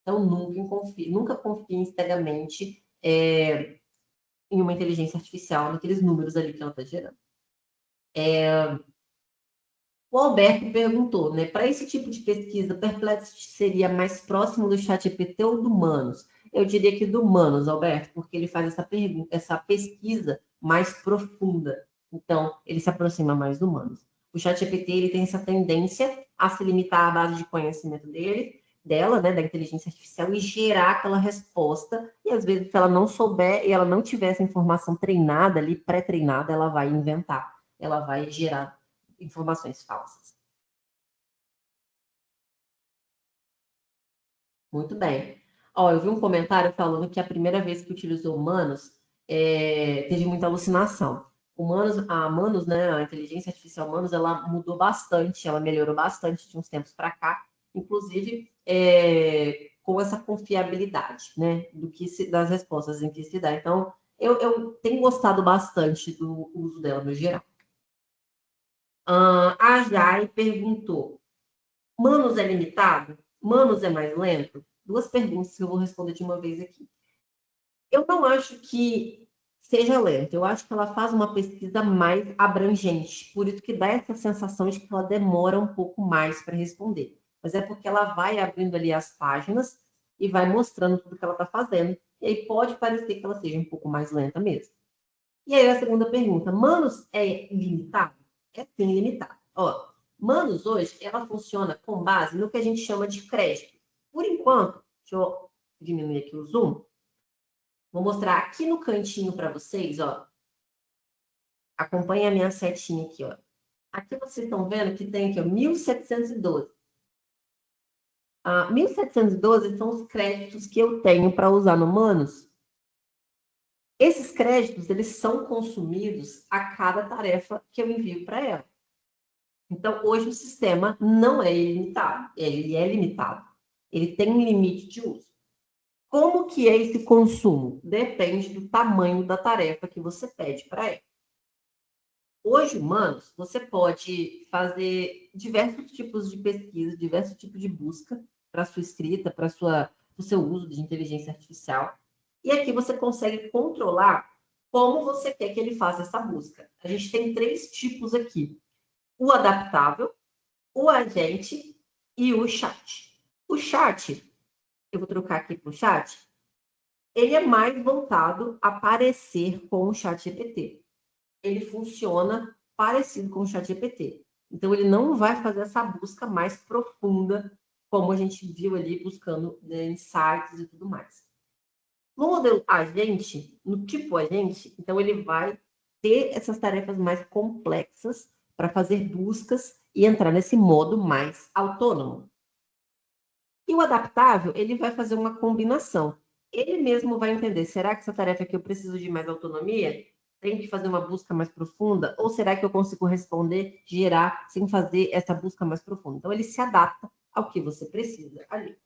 Então, nunca confie cegamente em uma inteligência artificial, naqueles números ali que ela está gerando. O Alberto perguntou, né? Para esse tipo de pesquisa, Perplexity seria mais próximo do ChatGPT ou do Manos? Eu diria que do Manos, Alberto, porque ele faz essa pesquisa mais profunda. Então, ele se aproxima mais do Manos. O ChatGPT ele tem essa tendência a se limitar à base de conhecimento dela, né, da inteligência artificial, e gerar aquela resposta. E às vezes, se ela não souber e ela não tiver essa informação treinada ali, pré-treinada, ela vai inventar, ela vai gerar informações falsas. Muito bem. Ó, eu vi um comentário falando que a primeira vez que utilizou humanos teve muita alucinação. Humanos, né, a inteligência artificial humanos, ela mudou bastante, ela melhorou bastante de uns tempos para cá, inclusive com essa confiabilidade, né, das respostas em que se dá. Então, eu tenho gostado bastante do uso dela no geral. A Jai perguntou: Manos é limitado? Manos é mais lento? Duas perguntas que eu vou responder de uma vez aqui. Eu não acho que seja lento, eu acho que ela faz uma pesquisa mais abrangente, por isso que dá essa sensação de que ela demora um pouco mais para responder. Mas é porque ela vai abrindo ali as páginas e vai mostrando tudo que ela está fazendo, e aí pode parecer que ela seja um pouco mais lenta mesmo. E aí a segunda pergunta, Manos é limitado? É sim limitado. Ó, Manos hoje, ela funciona com base no que a gente chama de crédito. Por enquanto, deixa eu diminuir aqui o zoom. Vou mostrar aqui no cantinho para vocês, ó. Acompanha a minha setinha aqui, ó. Aqui vocês estão vendo que tem aqui, ó, 1712. 1712 são os créditos que eu tenho para usar no Manos. Esses créditos, eles são consumidos a cada tarefa que eu envio para ela. Então, hoje o sistema não é ilimitado, ele é limitado. Ele tem um limite de uso. Como que é esse consumo? Depende do tamanho da tarefa que você pede para ela. Hoje, humanos, você pode fazer diversos tipos de pesquisa, diversos tipos de busca para sua escrita, para o seu uso de inteligência artificial. E aqui você consegue controlar como você quer que ele faça essa busca. A gente tem 3 tipos aqui: o adaptável, o agente e o chat. O chat, eu vou trocar aqui para o chat, ele é mais voltado a parecer com o chat GPT. Ele funciona parecido com o chat GPT. Então, ele não vai fazer essa busca mais profunda, como a gente viu ali, buscando, né, em sites e tudo mais. No modelo agente, no tipo agente, então ele vai ter essas tarefas mais complexas para fazer buscas e entrar nesse modo mais autônomo. E o adaptável, ele vai fazer uma combinação. Ele mesmo vai entender, será que essa tarefa aqui eu preciso de mais autonomia? Tenho que fazer uma busca mais profunda? Ou será que eu consigo responder, gerar, sem fazer essa busca mais profunda? Então, ele se adapta ao que você precisa ali.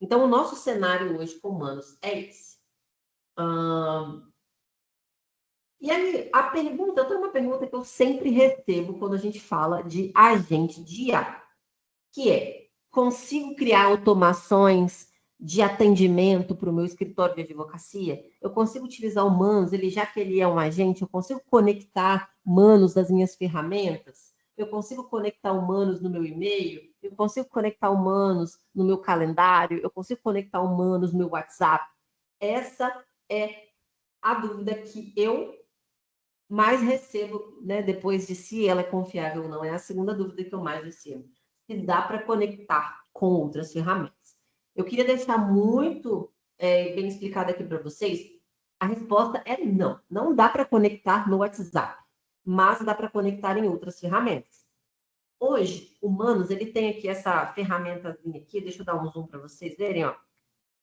Então, o nosso cenário hoje com humanos é esse. E aí, eu tenho uma pergunta que eu sempre recebo quando a gente fala de agente de IA, que é: consigo criar automações de atendimento para o meu escritório de advocacia? Eu consigo utilizar o Manus, já que ele é um agente, eu consigo conectar Manus das minhas ferramentas? Eu consigo conectar o Manus no meu e-mail? Eu consigo conectar o Manus no meu calendário? Eu consigo conectar o Manus no meu WhatsApp? Essa é a dúvida que eu mais recebo, né, depois de se ela é confiável ou não. É a segunda dúvida que eu mais recebo: se dá para conectar com outras ferramentas. Eu queria deixar muito bem explicado aqui para vocês. A resposta é não. Não dá para conectar no WhatsApp, mas dá para conectar em outras ferramentas. Hoje, o Manus, ele tem aqui essa ferramentazinha aqui, deixa eu dar um zoom para vocês verem, ó,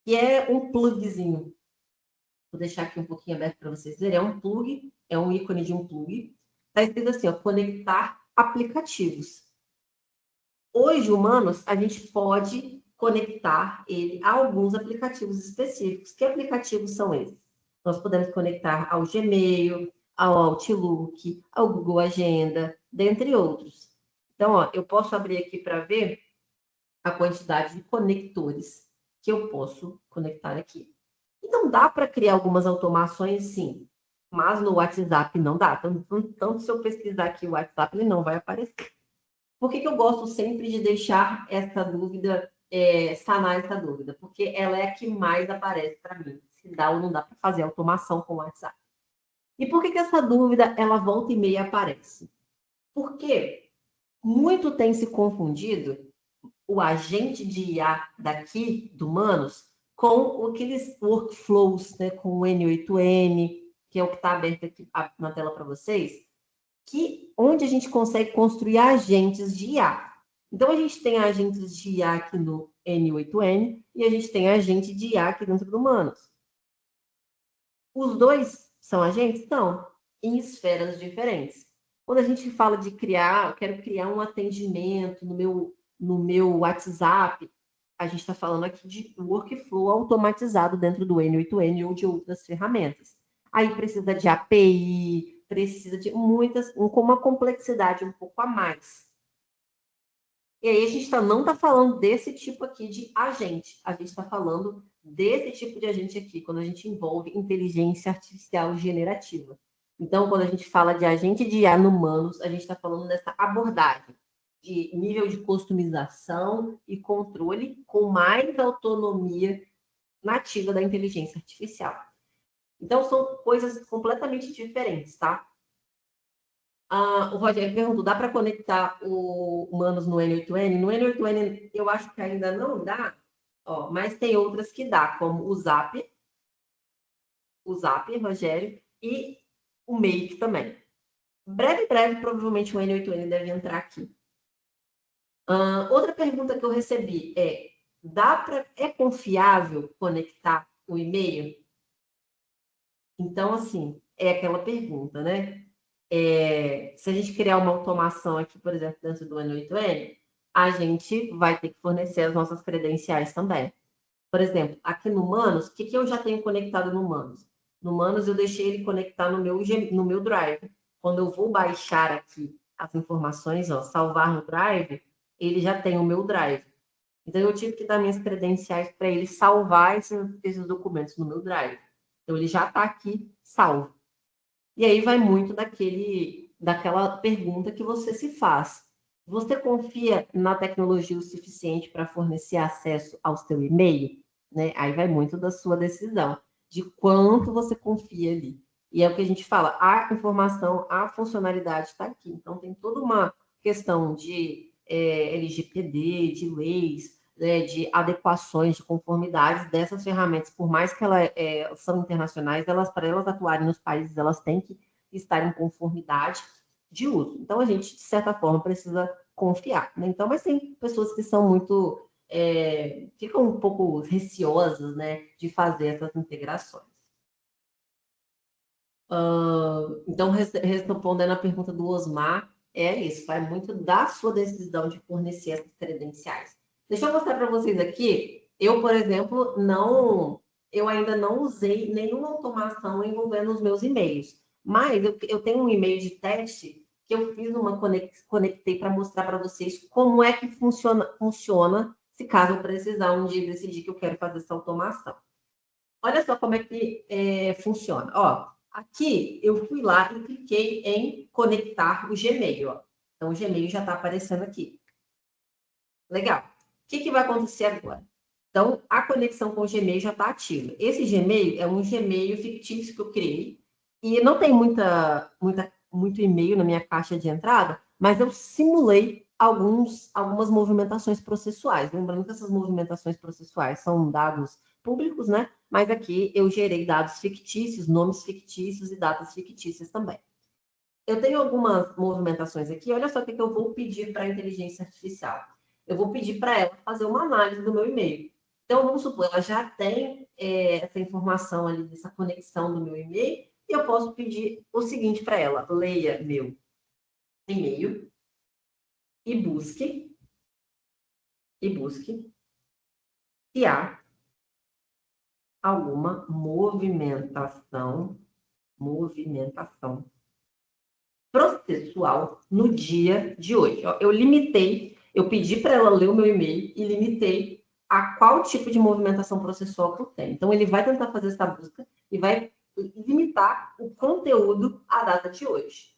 que é um plugzinho. Vou deixar aqui um pouquinho aberto para vocês verem. É um plug, é um ícone de um plug. Está escrito assim, ó, conectar aplicativos. Hoje, humanos, a gente pode conectar ele a alguns aplicativos específicos. Que aplicativos são esses? Nós podemos conectar ao Gmail, ao Outlook, ao Google Agenda, dentre outros. Então, ó, eu posso abrir aqui para ver a quantidade de conectores que eu posso conectar aqui. Então, dá para criar algumas automações, sim, mas no WhatsApp não dá. Tanto se eu pesquisar aqui o WhatsApp, ele não vai aparecer. Por que eu gosto sempre de deixar essa dúvida, sanar essa dúvida? Porque ela é a que mais aparece para mim, se dá ou não dá para fazer automação com o WhatsApp. E por que essa dúvida, ela volta e meia aparece? Porque muito tem se confundido o agente de IA daqui, do Manos, com aqueles workflows, né, com o N8N, que é o que está aberto aqui na tela para vocês, onde a gente consegue construir agentes de IA. Então, a gente tem agentes de IA aqui no N8N e a gente tem agente de IA aqui dentro do Humanos. Os dois são agentes? Não, em esferas diferentes. Quando a gente fala de criar, eu quero criar um atendimento no meu WhatsApp, a gente está falando aqui de workflow automatizado dentro do N8N ou de outras ferramentas. Aí precisa de API, precisa de muitas, com uma complexidade um pouco a mais. E aí a gente não está falando desse tipo aqui de agente, a gente está falando desse tipo de agente aqui, quando a gente envolve inteligência artificial generativa. Então, quando a gente fala de agente de IA no humanos, a gente está falando dessa abordagem de nível de customização e controle com mais autonomia nativa da inteligência artificial. Então, são coisas completamente diferentes, tá? O Rogério perguntou, dá para conectar o Humanos no N8N? No N8N, eu acho que ainda não dá, mas tem outras que dá, como o Zap, Rogério, e o Make também. Breve, provavelmente o N8N deve entrar aqui. Outra pergunta que eu recebi é confiável conectar o e-mail? Então, assim, é aquela pergunta, né? Se a gente criar uma automação aqui, por exemplo, dentro do N8N, a gente vai ter que fornecer as nossas credenciais também. Por exemplo, aqui no Manus, o que eu já tenho conectado no Manus? No Manus, eu deixei ele conectar no meu Drive. Quando eu vou baixar aqui as informações, salvar no Drive, ele já tem o meu Drive. Então, eu tive que dar minhas credenciais para ele salvar esses documentos no meu Drive. Então, ele já está aqui salvo. E aí vai muito daquela pergunta que você se faz. Você confia na tecnologia o suficiente para fornecer acesso ao seu e-mail? Né? Aí vai muito da sua decisão, de quanto você confia ali. E é o que a gente fala, a informação, a funcionalidade está aqui. Então, tem toda uma questão de LGPD, de leis, né, de adequações, de conformidades dessas ferramentas, por mais que elas são internacionais, para elas atuarem nos países, elas têm que estar em conformidade de uso. Então, a gente, de certa forma, precisa confiar. Né? Então, mas tem pessoas que são muito ficam um pouco receosas, né, de fazer essas integrações. Então, respondendo a pergunta do Osmar, é isso, vai muito da sua decisão de fornecer essas credenciais. Deixa eu mostrar para vocês aqui, eu, por exemplo, eu ainda não usei nenhuma automação envolvendo os meus e-mails, mas eu tenho um e-mail de teste que eu fiz conectei para mostrar para vocês como é que funciona se caso eu precisar um dia decidir que eu quero fazer essa automação. Olha só como é que funciona. Aqui eu fui lá e cliquei em conectar o Gmail. Então, o Gmail já está aparecendo aqui. Legal. O que vai acontecer agora? Então, a conexão com o Gmail já está ativa. Esse Gmail é um Gmail fictício que eu criei e não tem muito e-mail na minha caixa de entrada, mas eu simulei algumas movimentações processuais. Lembrando que essas movimentações processuais são dados públicos, né? Mas aqui eu gerei dados fictícios, nomes fictícios e datas fictícias também. Eu tenho algumas movimentações aqui. Olha só o que eu vou pedir para a inteligência artificial. Eu vou pedir para ela fazer uma análise do meu e-mail. Então, vamos supor, ela já tem essa informação ali, dessa conexão do meu e-mail, e eu posso pedir o seguinte para ela: leia meu e-mail e busque se há alguma movimentação processual no dia de hoje. Eu pedi para ela ler o meu e-mail e limitei a qual tipo de movimentação processual que eu tenho. Então, ele vai tentar fazer essa busca e vai limitar o conteúdo à data de hoje.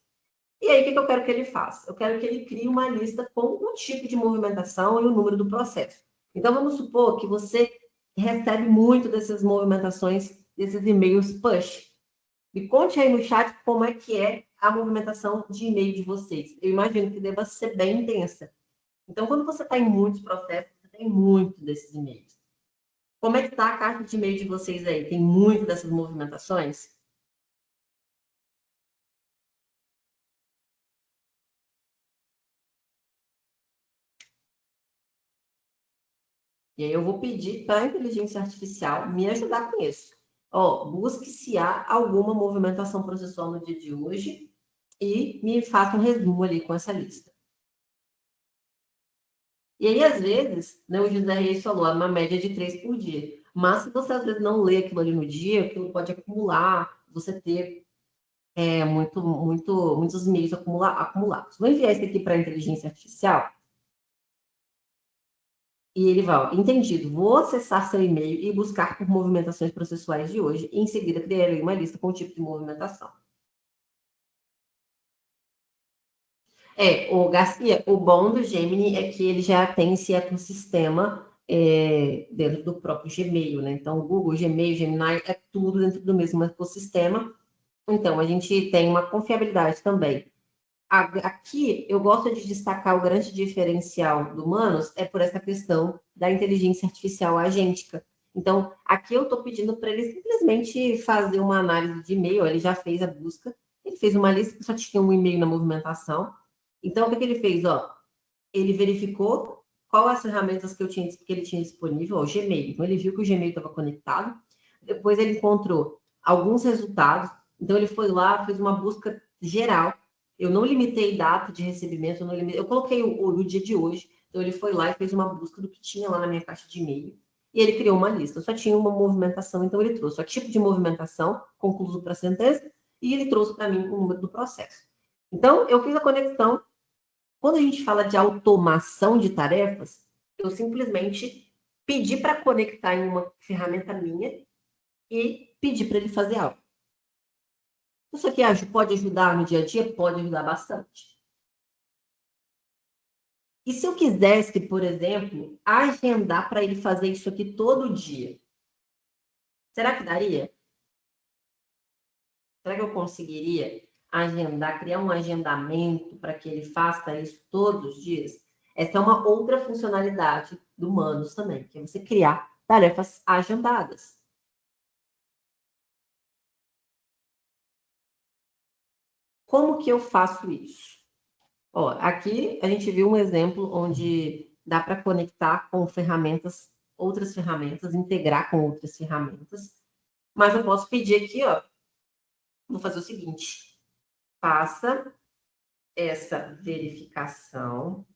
E aí, o que eu quero que ele faça? Eu quero que ele crie uma lista com o tipo de movimentação e o número do processo. Então, vamos supor que você recebe muito dessas movimentações, desses e-mails push. Me conte aí no chat como é a movimentação de e-mail de vocês. Eu imagino que deva ser bem intensa. Então, quando você está em muitos processos, você tem muito desses e-mails. Como é que está a caixa de e-mail de vocês aí? Tem muito dessas movimentações? E aí eu vou pedir para a inteligência artificial me ajudar com isso. Ó, busque se há alguma movimentação processual no dia de hoje e me faça um resumo ali com essa lista. E aí, às vezes, né, o José Reis falou, uma média de 3 por dia. Mas se você, às vezes, não lê aquilo ali no dia, aquilo pode acumular, você ter muitos e-mails acumulados. Vou enviar isso aqui para a inteligência artificial e ele vai, ó, entendido, vou acessar seu e-mail e buscar por movimentações processuais de hoje. E em seguida, criarei uma lista com o tipo de movimentação. O Garcia, o bom do Gemini é que ele já tem esse ecossistema dentro do próprio Gmail, né? Então, o Google, Gmail, Gemini, é tudo dentro do mesmo ecossistema. Então, a gente tem uma confiabilidade também. Aqui, eu gosto de destacar o grande diferencial do Humanos é por essa questão da inteligência artificial agêntica. Então, aqui eu estou pedindo para ele simplesmente fazer uma análise de e-mail, ele já fez a busca, ele fez uma lista que só tinha um e-mail na movimentação. Então, o que ele fez? Ó, ele verificou qual as ferramentas que ele tinha disponível, ó, o Gmail. Então, ele viu que o Gmail estava conectado. Depois, ele encontrou alguns resultados. Então, ele foi lá, fez uma busca geral. Eu não limitei data de recebimento, eu coloquei o dia de hoje. Então, ele foi lá e fez uma busca do que tinha lá na minha caixa de e-mail. E ele criou uma lista. Só tinha uma movimentação, então ele trouxe o tipo de movimentação, concluso para a sentença, e ele trouxe para mim o número do processo. Então, eu fiz a conexão. Quando a gente fala de automação de tarefas, eu simplesmente pedi para conectar em uma ferramenta minha e pedi para ele fazer algo. Isso aqui pode ajudar no dia a dia? Pode ajudar bastante. E se eu quisesse, por exemplo, agendar para ele fazer isso aqui todo dia? Será que daria? Será que eu conseguiria agendar, criar um agendamento para que ele faça isso todos os dias? Essa é uma outra funcionalidade do Humanos também, que é você criar tarefas agendadas. Como que eu faço isso? Ó, aqui a gente viu um exemplo onde dá para conectar com ferramentas, outras ferramentas, integrar com outras ferramentas. Mas eu posso pedir aqui, ó, vou fazer o seguinte: faça essa verificação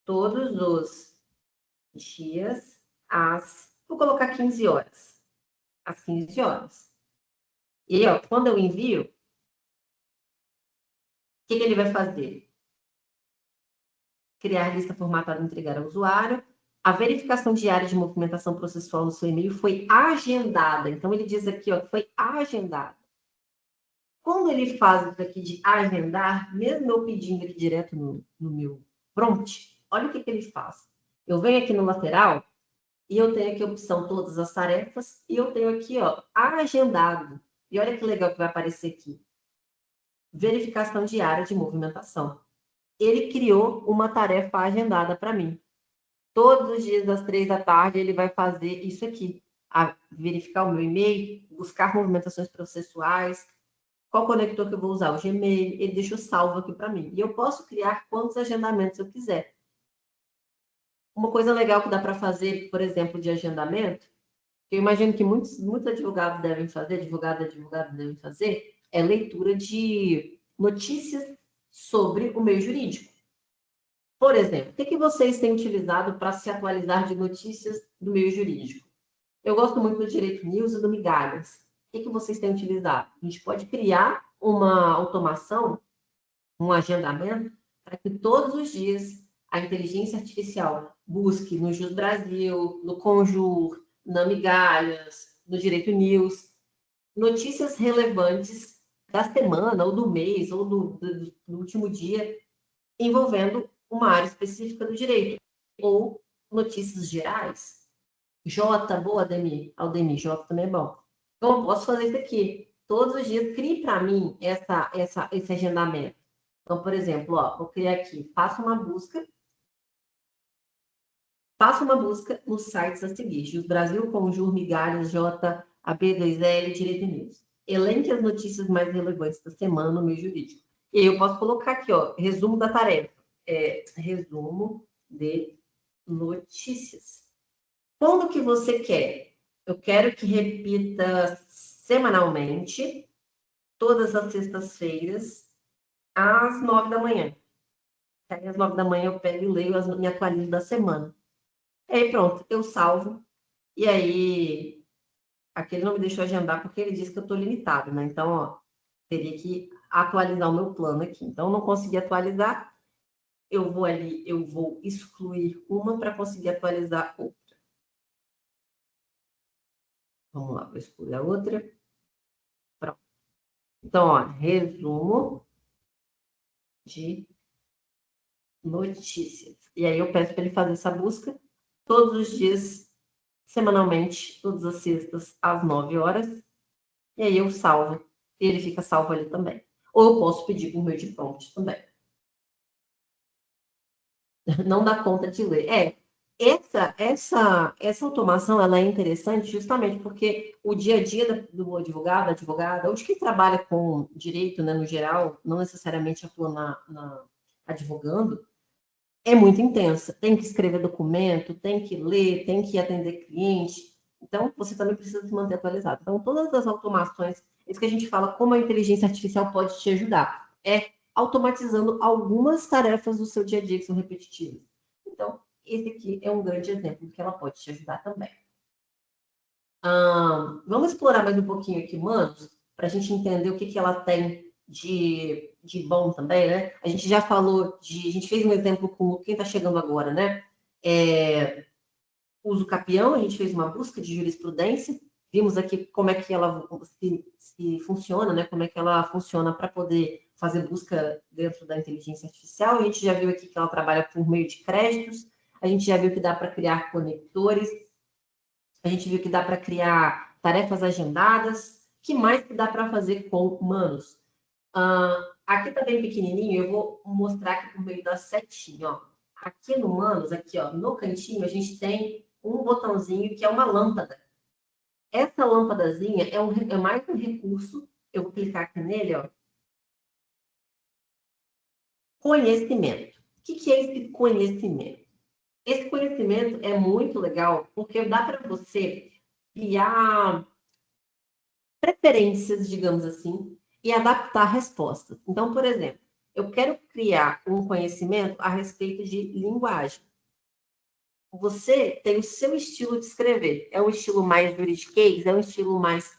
todos os dias vou colocar 15 horas, às 15 horas. E aí, ó, quando eu envio, o que ele vai fazer? Criar lista formatada e entregar ao usuário. A verificação diária de movimentação processual no seu e-mail foi agendada. Então, ele diz aqui, ó, que foi agendada. Quando ele faz isso aqui de agendar, mesmo eu pedindo aqui direto no meu prompt, olha o que ele faz. Eu venho aqui no lateral e eu tenho aqui a opção todas as tarefas e eu tenho aqui, ó, agendado. E olha que legal que vai aparecer aqui. Verificação diária de movimentação. Ele criou uma tarefa agendada para mim. Todos os dias, às 3 da tarde, ele vai fazer isso aqui. Verificar o meu e-mail, buscar movimentações processuais, qual conector que eu vou usar, o Gmail, ele deixou salvo aqui para mim. E eu posso criar quantos agendamentos eu quiser. Uma coisa legal que dá para fazer, por exemplo, de agendamento, que eu imagino que muitos advogados devem fazer, advogado devem fazer, é leitura de notícias sobre o meio jurídico. Por exemplo, o que vocês têm utilizado para se atualizar de notícias do meio jurídico? Eu gosto muito do Direito News e do Migalhas. O que vocês têm utilizado? A gente pode criar uma automação, um agendamento, para que todos os dias a inteligência artificial busque no Jus Brasil, no Conjur, na Migalhas, no Direito News, notícias relevantes da semana, ou do mês, ou do último dia, envolvendo uma área específica do direito, ou notícias gerais. J, boa, Ademir. Aldemir, J também é bom. Então, eu posso fazer isso aqui. Todos os dias, crie para mim esse agendamento. Então, por exemplo, ó, vou criar aqui, faça uma busca nos sites a seguir. Jus Brasil, Conjur, Migalhas, J, AB2L, Direito News. Elenque as notícias mais relevantes da semana no meio jurídico. E aí eu posso colocar aqui, ó, resumo da tarefa. Resumo de notícias. Quando que você quer? Eu quero que repita semanalmente, todas as sextas-feiras, às 9 da manhã. Aí, às 9 da manhã, eu pego e leio me atualizo da semana. Aí, pronto, eu salvo. E aí, aqui ele não me deixou agendar porque ele disse que eu estou limitado, né? Então, ó, teria que atualizar o meu plano aqui. Então, não consegui atualizar. Eu vou ali, eu vou excluir uma para conseguir atualizar outra. Vamos lá, vou excluir a outra. Pronto. Então, ó, resumo de notícias. E aí eu peço para ele fazer essa busca todos os dias, semanalmente, todas as sextas, às 9 horas. E aí eu salvo. E ele fica salvo ali também. Ou eu posso pedir por meio de prompt também. Não dá conta de ler. Essa automação ela é interessante justamente porque o dia a dia do advogado, advogada, ou de quem trabalha com direito, né, no geral, não necessariamente atua advogando, é muito intensa. Tem que escrever documento, tem que ler, tem que atender cliente. Então, você também precisa se manter atualizado. Então, todas as automações, isso que a gente fala, como a inteligência artificial pode te ajudar, é automatizando algumas tarefas do seu dia a dia que são repetitivas. Então, esse aqui é um grande exemplo que ela pode te ajudar também. Vamos explorar mais um pouquinho aqui, Manos, para a gente entender o que ela tem de bom também, né? A gente já falou a gente fez um exemplo com quem está chegando agora, né? Uso capião, a gente fez uma busca de jurisprudência, vimos aqui como é que ela se funciona, né? Como é que ela funciona para poder fazer busca dentro da inteligência artificial. A gente já viu aqui que ela trabalha por meio de créditos, a gente já viu que dá para criar conectores, a gente viu que dá para criar tarefas agendadas. Que mais que dá para fazer com humanos? Aqui está bem pequenininho, eu vou mostrar aqui por meio da setinha. Ó. Aqui no Humanos, aqui ó, no cantinho, a gente tem um botãozinho que é uma lâmpada. Essa lâmpadazinha é mais um recurso. Eu vou clicar aqui nele, ó. Conhecimento. O que é esse conhecimento? Esse conhecimento é muito legal porque dá para você criar preferências, digamos assim, e adaptar respostas. Então, por exemplo, eu quero criar um conhecimento a respeito de linguagem. Você tem o seu estilo de escrever. É um estilo mais juridiquês? É um estilo mais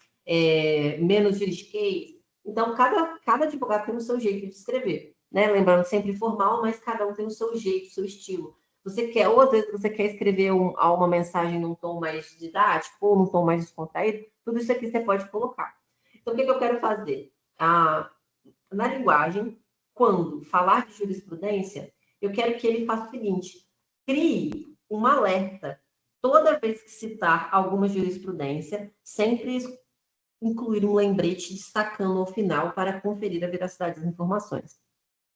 menos juridiquês? Então, cada advogado tem o seu jeito de escrever. Né? Lembrando, sempre formal, mas cada um tem o seu jeito, o seu estilo. Você quer, ou às vezes você quer escrever uma mensagem num tom mais didático, ou num tom mais descontraído, tudo isso aqui você pode colocar. Então, o que eu quero fazer? Na linguagem, quando falar de jurisprudência, eu quero que ele faça o seguinte: crie um alerta toda vez que citar alguma jurisprudência, sempre incluir um lembrete destacando ao final para conferir a veracidade das informações.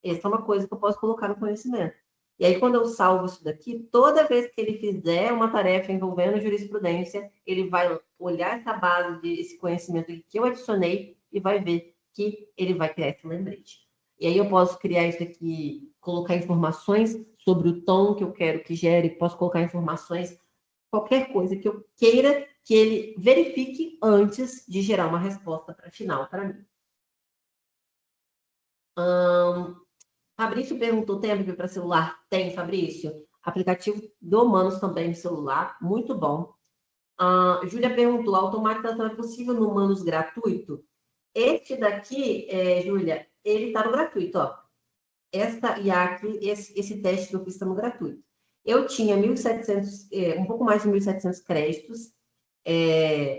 Essa é uma coisa que eu posso colocar no conhecimento. E aí, quando eu salvo isso daqui, toda vez que ele fizer uma tarefa envolvendo jurisprudência, ele vai olhar essa base desse conhecimento que eu adicionei e vai ver que ele vai criar esse lembrete. E aí eu posso criar isso aqui, colocar informações sobre o tom que eu quero que gere, posso colocar informações, qualquer coisa que eu queira que ele verifique antes de gerar uma resposta final para mim. Fabrício perguntou: tem app para celular? Tem, Fabrício. Aplicativo do Humanos também no celular, muito bom. Júlia perguntou: a automatização é possível no Humanos gratuito? Este daqui, Júlia, ele está no gratuito, ó. Esta IA aqui, esse teste que eu fiz está no gratuito. Eu tinha 1.700, um pouco mais de 1.700 créditos.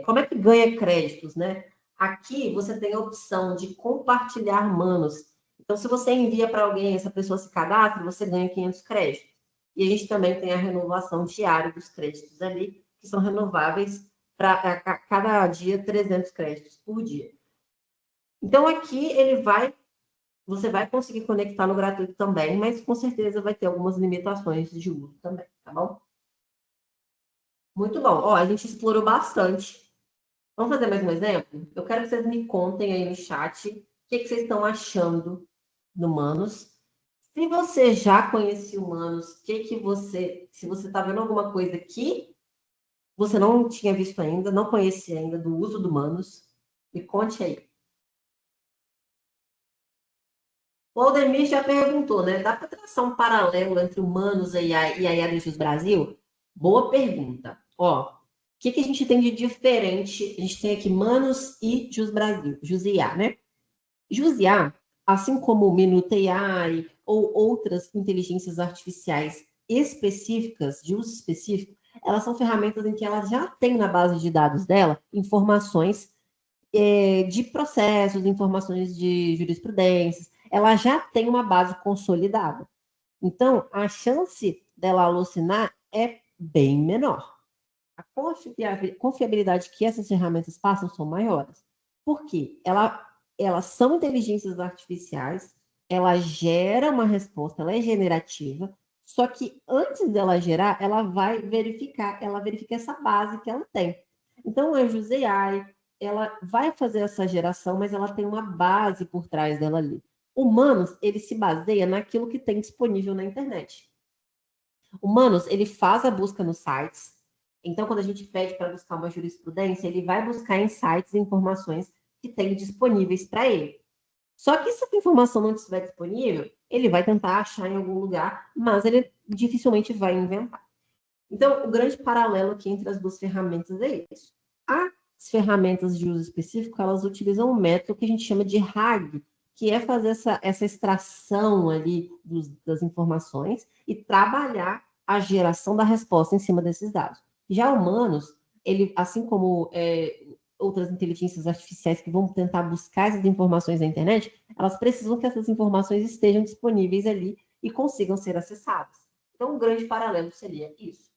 Como é que ganha créditos, né? Aqui você tem a opção de compartilhar manos. Então, se você envia para alguém, essa pessoa se cadastra, você ganha 500 créditos. E a gente também tem a renovação diária dos créditos ali, que são renováveis para cada dia 300 créditos por dia. Então, aqui você vai conseguir conectar no gratuito também, mas com certeza vai ter algumas limitações de uso também, tá bom? Muito bom. Ó, a gente explorou bastante. Vamos fazer mais um exemplo? Eu quero que vocês me contem aí no chat o que vocês estão achando do Humanos. Se você já conhecia humanos, se você está vendo alguma coisa que você não tinha visto ainda, não conhecia ainda do uso do humanos, me conte aí. O Aldemir já perguntou, né? Dá para traçar um paralelo entre humanos e a IAD Brasil? Boa pergunta. Ó, o que a gente tem de diferente? A gente tem aqui Manos e Jus Brasil, Jus IA, né? Jus IA, assim como o Minuta AI ou outras inteligências artificiais específicas, de uso específico, elas são ferramentas em que ela já tem na base de dados dela informações de processos, informações de jurisprudências, ela já tem uma base consolidada. Então, a chance dela alucinar é bem menor. A confiabilidade que essas ferramentas passam são maiores. Por quê? Elas são inteligências artificiais, ela gera uma resposta, ela é generativa, só que antes dela gerar, ela verifica essa base que ela tem. Então, a Juse AI, ela vai fazer essa geração, mas ela tem uma base por trás dela ali. Humanos, ele se baseia naquilo que tem disponível na internet. Humanos, ele faz a busca nos sites. Então, quando a gente pede para buscar uma jurisprudência, ele vai buscar em sites informações que tem disponíveis para ele. Só que se a informação não estiver disponível, ele vai tentar achar em algum lugar, mas ele dificilmente vai inventar. Então, o grande paralelo aqui entre as duas ferramentas é isso. As ferramentas de uso específico, elas utilizam um método que a gente chama de RAG, que é fazer essa extração ali das informações e trabalhar a geração da resposta em cima desses dados. Já humanos, ele, assim como outras inteligências artificiais que vão tentar buscar essas informações na internet, elas precisam que essas informações estejam disponíveis ali e consigam ser acessadas. Então, um grande paralelo seria isso.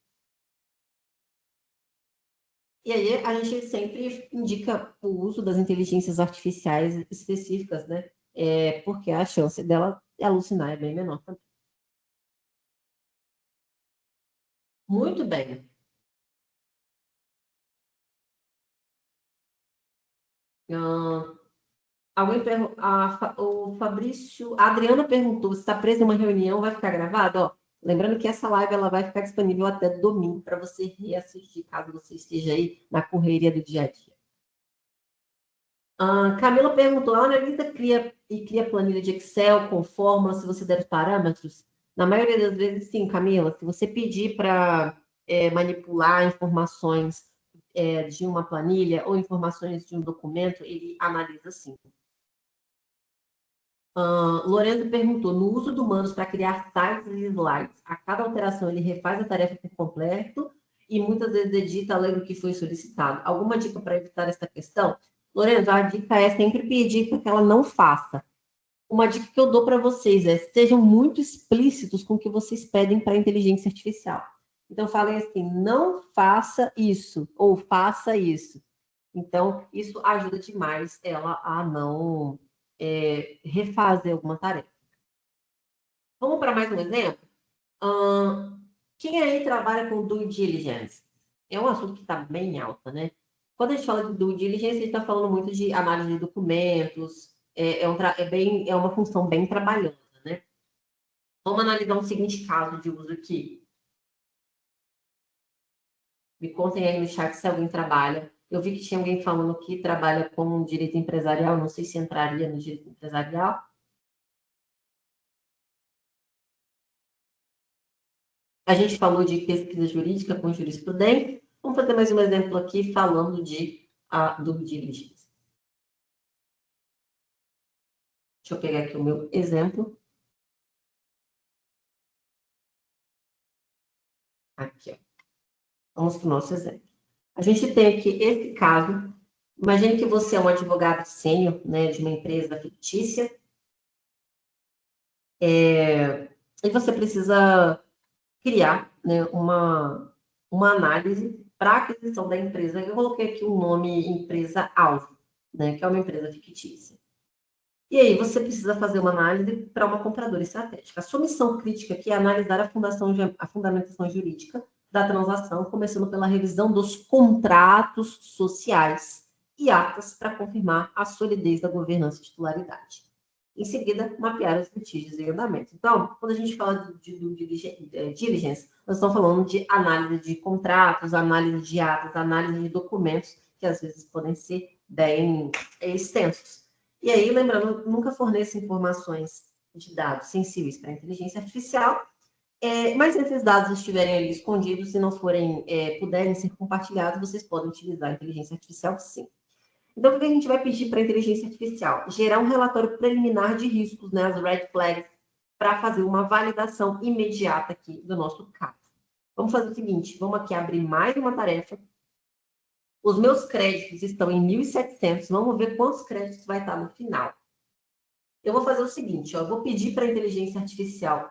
E aí a gente sempre indica o uso das inteligências artificiais específicas, né? Porque a chance dela alucinar é bem menor também. Muito bem. Uh, o Fabrício, a Adriana perguntou se está presa em uma reunião, vai ficar gravado? Ó, lembrando que essa live ela vai ficar disponível até domingo para você reassistir, caso você esteja aí na correria do dia a dia. Camila perguntou, a analisa cria planilha de Excel com fórmulas se você der os parâmetros? Na maioria das vezes, sim, Camila. Se você pedir para manipular informações de uma planilha ou informações de um documento, ele analisa sim. Lorenzo perguntou, no uso do Manus para criar sites e slides, a cada alteração ele refaz a tarefa por completo e muitas vezes edita além do que foi solicitado. Alguma dica para evitar essa questão? Lorenzo, a dica é sempre pedir para que ela não faça. Uma dica que eu dou para vocês é sejam muito explícitos com o que vocês pedem para a inteligência artificial. Então, falem assim, não faça isso, ou faça isso. Então, isso ajuda demais ela a não refazer alguma tarefa. Vamos para mais um exemplo? Quem aí trabalha com due diligence? É um assunto que está bem alta, né? Quando a gente fala de due diligence, a gente está falando muito de análise de documentos, é uma função bem trabalhosa, né? Vamos analisar um seguinte caso de uso aqui. Me contem aí no chat se alguém trabalha. Eu vi que tinha alguém falando que trabalha com direito empresarial, não sei se entraria no direito empresarial. A gente falou de pesquisa jurídica com jurisprudência. Vamos fazer mais um exemplo aqui falando de due diligence. Deixa eu pegar aqui o meu exemplo. Aqui, ó. Vamos para o nosso exemplo. A gente tem aqui esse caso. Imagine que você é um advogado sênior, né, de uma empresa fictícia. E você precisa criar, né, uma análise para a aquisição da empresa. Eu coloquei aqui o nome empresa-alvo, né, que é uma empresa fictícia. E aí você precisa fazer uma análise para uma compradora estratégica. A sua missão crítica aqui é analisar a fundamentação jurídica da transação, começando pela revisão dos contratos sociais e atas para confirmar a solidez da governança e titularidade. Em seguida, mapear os litígios em andamento. Então, quando a gente fala de due diligence, nós estamos falando de análise de contratos, análise de atos, análise de documentos, que às vezes podem ser bem extensos. E aí, lembrando, nunca forneça informações de dados sensíveis para a inteligência artificial, mas se esses dados estiverem ali escondidos e não forem, puderem ser compartilhados, vocês podem utilizar a inteligência artificial, sim. Então, o que a gente vai pedir para a inteligência artificial? Gerar um relatório preliminar de riscos, né, as red flags, para fazer uma validação imediata aqui do nosso caso. Vamos fazer o seguinte, vamos aqui abrir mais uma tarefa. Os meus créditos estão em 1.700, vamos ver quantos créditos vai estar no final. Eu vou fazer o seguinte, ó, eu vou pedir para a inteligência artificial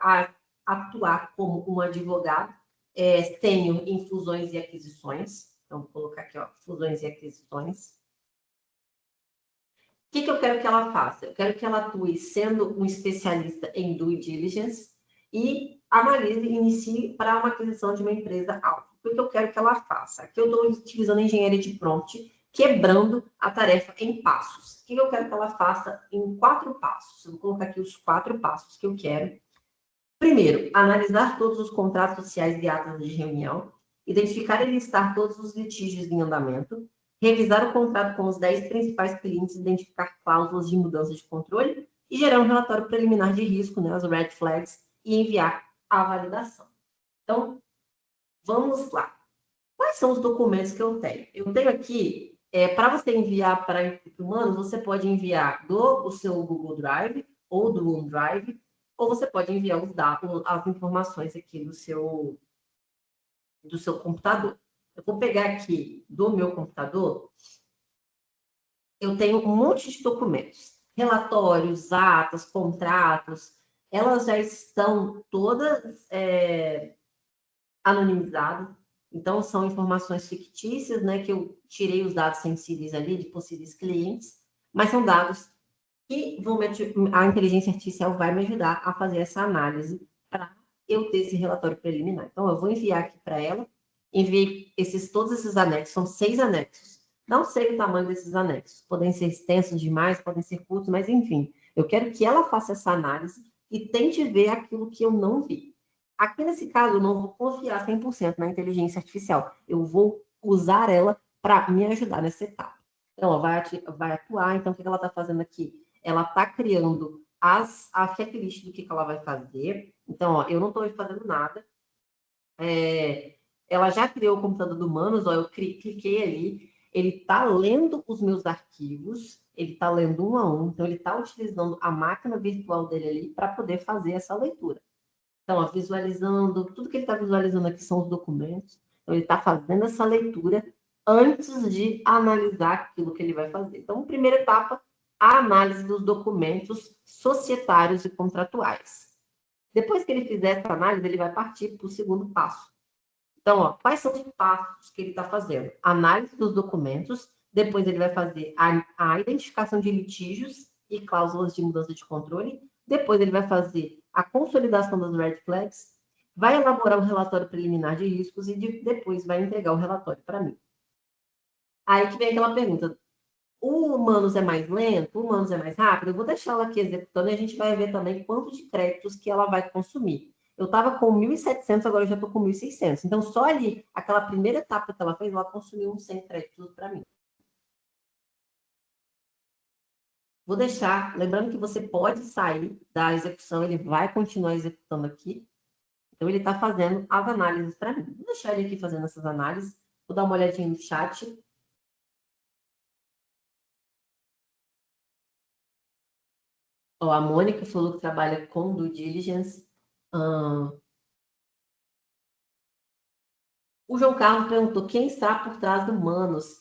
atuar como um advogado sênior em fusões e aquisições. Então, vou colocar aqui, ó, fusões e aquisições. O que eu quero que ela faça? Eu quero que ela atue sendo um especialista em due diligence e analise e inicie para uma aquisição de uma empresa alta. O que eu quero que ela faça? Aqui eu estou utilizando a engenharia de prompt, quebrando a tarefa em passos. O que eu quero que ela faça em 4 passos? Eu vou colocar aqui os 4 passos que eu quero. Primeiro, analisar todos os contratos sociais e atas de reunião, identificar e listar todos os litígios em andamento, revisar o contrato com os 10 principais clientes, identificar cláusulas de mudança de controle e gerar um relatório preliminar de risco, né, as red flags, e enviar a validação. Então, vamos lá. Quais são os documentos que eu tenho? Eu tenho aqui, para você enviar para humanos, você pode enviar do seu Google Drive ou do OneDrive, ou você pode enviar os dados, as informações aqui do seu computador. Eu vou pegar aqui do meu computador, eu tenho um monte de documentos, relatórios, atas, contratos, elas já estão todas anonimizadas, então são informações fictícias, né, que eu tirei os dados sensíveis ali de possíveis clientes, mas são dados que a inteligência artificial vai me ajudar a fazer essa análise para eu ter esse relatório preliminar. Então, eu vou enviar aqui para ela, enviei todos esses anexos, são 6 anexos. Não sei o tamanho desses anexos, podem ser extensos demais, podem ser curtos, mas enfim, eu quero que ela faça essa análise e tente ver aquilo que eu não vi. Aqui nesse caso, eu não vou confiar 100% na inteligência artificial, eu vou usar ela para me ajudar nessa etapa. Então, vai atuar, então o que ela está fazendo aqui? Ela está criando a checklist do que ela vai fazer. Então, ó, eu não estou fazendo nada. Ela já criou o computador do Manos, ó, eu cliquei ali, ele está lendo os meus arquivos, ele está lendo um a um, então ele está utilizando a máquina virtual dele ali para poder fazer essa leitura. Então, ó, visualizando, tudo que ele está visualizando aqui são os documentos, então ele está fazendo essa leitura antes de analisar aquilo que ele vai fazer. Então, primeira etapa, a análise dos documentos societários e contratuais. Depois que ele fizer essa análise, ele vai partir para o segundo passo. Então, ó, quais são os passos que ele está fazendo? Análise dos documentos, depois ele vai fazer a identificação de litígios e cláusulas de mudança de controle, depois ele vai fazer a consolidação das red flags, vai elaborar o relatório preliminar de riscos e depois vai entregar o relatório para mim. Aí que vem aquela pergunta, o Humanos é mais lento? O Humanos é mais rápido? Eu vou deixar ela aqui executando e a gente vai ver também quanto de créditos que ela vai consumir. Eu estava com 1.700, agora eu já estou com 1.600. Então, só ali, aquela primeira etapa que ela fez, ela consumiu uns 100 créditos para mim. Vou deixar, lembrando que você pode sair da execução, ele vai continuar executando aqui. Então, ele está fazendo as análises para mim. Vou deixar ele aqui fazendo essas análises. Vou dar uma olhadinha no chat. Ó, a Mônica falou que trabalha com due diligence. O João Carlos perguntou quem está por trás do Manos.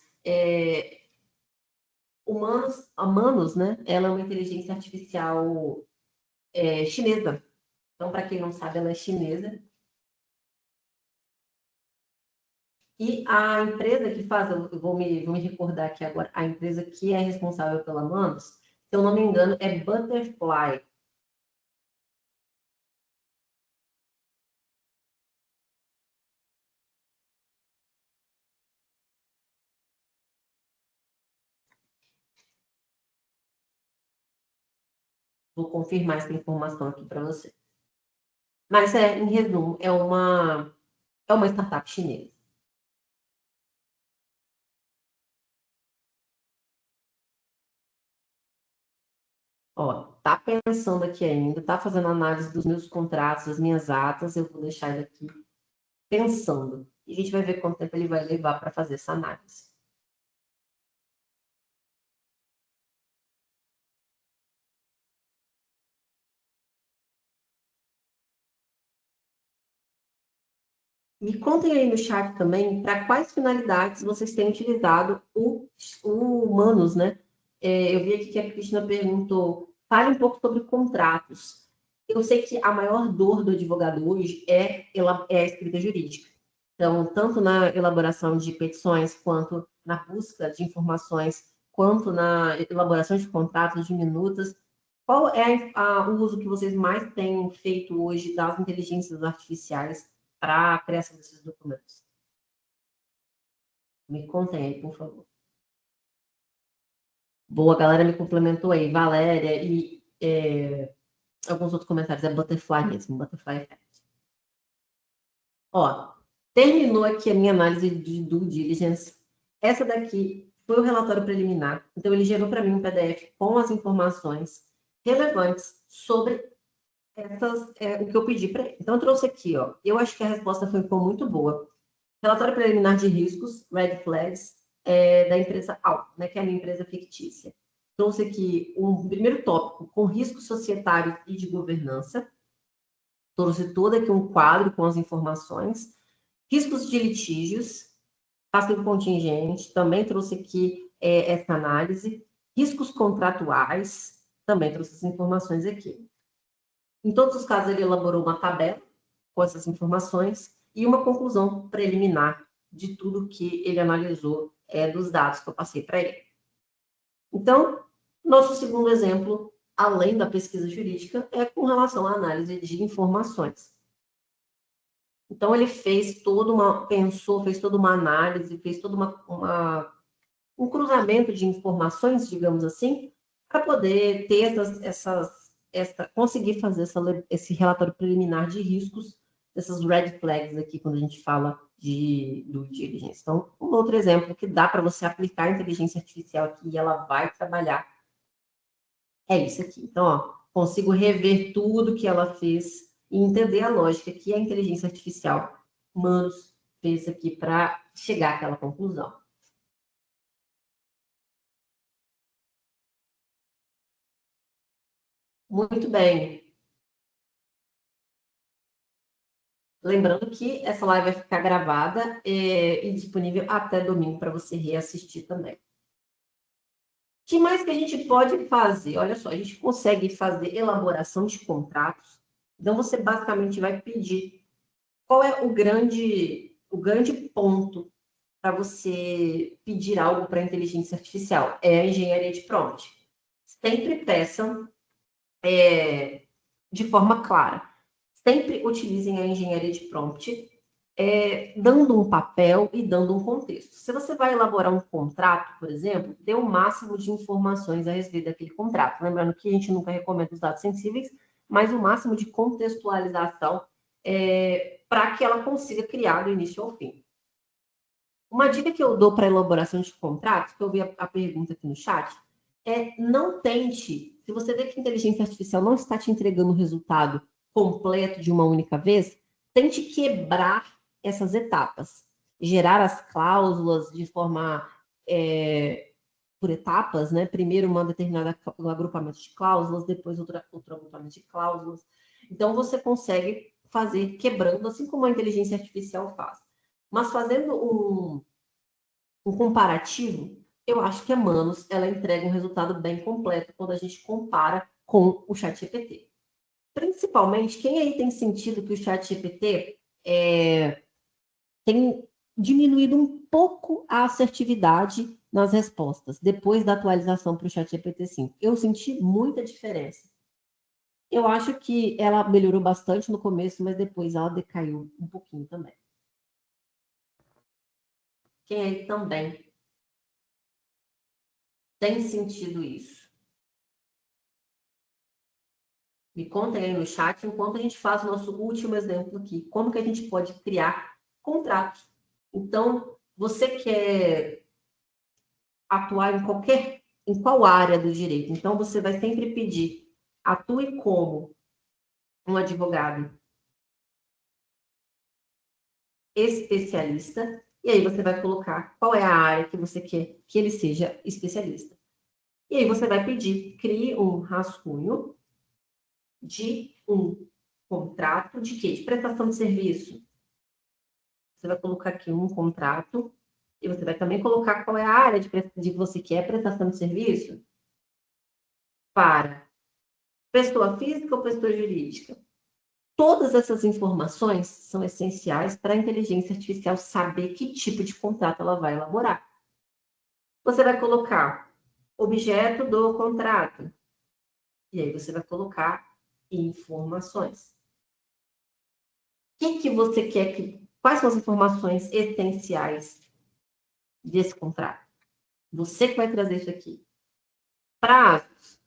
A Manos, né? Ela é uma inteligência artificial chinesa. Então, para quem não sabe, ela é chinesa. E a empresa que faz, eu vou me recordar aqui agora, a empresa que é responsável pela Manos, se eu não me engano, é Butterfly. Vou confirmar essa informação aqui para você. Mas, em resumo, é uma startup chinesa. Ó, tá pensando aqui ainda, tá fazendo análise dos meus contratos, das minhas atas, eu vou deixar ele aqui pensando. E a gente vai ver quanto tempo ele vai levar para fazer essa análise. Me contem aí no chat também para quais finalidades vocês têm utilizado o Humanos, né? Eu vi aqui que a Cristina perguntou, fale um pouco sobre contratos. Eu sei que a maior dor do advogado hoje é a escrita jurídica. Então, tanto na elaboração de petições, quanto na busca de informações, quanto na elaboração de contratos, de minutas, qual é o uso que vocês mais têm feito hoje das inteligências artificiais para a criação desses documentos? Me contem aí, por favor. Boa, a galera me complementou aí, Valéria e alguns outros comentários, é Butterfly mesmo, Butterfly Effect. Ó, terminou aqui a minha análise de due diligence. Essa daqui foi o relatório preliminar, então ele gerou para mim um PDF com as informações relevantes sobre o que eu pedi para ele. Então, eu trouxe aqui, ó, eu acho que a resposta foi muito boa. Relatório preliminar de riscos, red flags, da empresa Alfa, né, que é a minha empresa fictícia. Trouxe aqui um primeiro tópico com riscos societários e de governança. Trouxe todo aqui um quadro com as informações. Riscos de litígios, passivo contingente, também trouxe aqui essa análise. Riscos contratuais, também trouxe as informações aqui. Em todos os casos, ele elaborou uma tabela com essas informações e uma conclusão preliminar de tudo que ele analisou dos dados que eu passei para ele. Então, nosso segundo exemplo, além da pesquisa jurídica, é com relação à análise de informações. Então, ele fez fez toda uma análise, fez todo um cruzamento de informações, digamos assim, para poder ter conseguir fazer esse relatório preliminar de riscos, dessas red flags aqui, quando a gente fala do diligence. Então, um outro exemplo que dá para você aplicar a inteligência artificial aqui e ela vai trabalhar é isso aqui. Então, ó, consigo rever tudo que ela fez e entender a lógica que a inteligência artificial humanos fez aqui para chegar àquela conclusão. Muito bem. Lembrando que essa live vai ficar gravada e disponível até domingo para você reassistir também. O que mais que a gente pode fazer? Olha só, a gente consegue fazer elaboração de contratos. Então, você basicamente vai pedir qual é o grande ponto para você pedir algo para a inteligência artificial. É a engenharia de prompt. Sempre peçam de forma clara. Sempre utilizem a engenharia de prompt dando um papel e dando um contexto. Se você vai elaborar um contrato, por exemplo, dê o máximo de informações a respeito daquele contrato. Lembrando que a gente nunca recomenda os dados sensíveis, mas o máximo de contextualização para que ela consiga criar do início ao fim. Uma dica que eu dou para elaboração de contratos, que eu vi a pergunta aqui no chat, não tente, se você vê que a inteligência artificial não está te entregando o resultado completo de uma única vez, tente quebrar essas etapas. Gerar as cláusulas de forma por etapas, né? Primeiro uma determinada um agrupamento de cláusulas, depois outro agrupamento de cláusulas. Então, você consegue fazer quebrando, assim como a inteligência artificial faz. Mas fazendo um comparativo, eu acho que a Manos ela entrega um resultado bem completo quando a gente compara com o ChatGPT. Principalmente, quem aí tem sentido que o ChatGPT tem diminuído um pouco a assertividade nas respostas, depois da atualização para o ChatGPT 5. Eu senti muita diferença. Eu acho que ela melhorou bastante no começo, mas depois ela decaiu um pouquinho também. Quem aí também tem sentido isso? Me contem aí no chat, enquanto a gente faz o nosso último exemplo aqui. Como que a gente pode criar contratos? Então, você quer atuar em qual área do direito? Então, você vai sempre pedir, atue como um advogado especialista, e aí você vai colocar qual é a área que você quer que ele seja especialista. E aí você vai pedir, crie um rascunho de um contrato de quê? De prestação de serviço. Você vai colocar aqui um contrato e você vai também colocar qual é a área de que você quer prestação de serviço para pessoa física ou pessoa jurídica. Todas essas informações são essenciais para a inteligência artificial saber que tipo de contrato ela vai elaborar. Você vai colocar objeto do contrato. E aí você vai colocar informações. O que você quer que... Quais são as informações essenciais desse contrato? Você que vai trazer isso aqui. Prazos.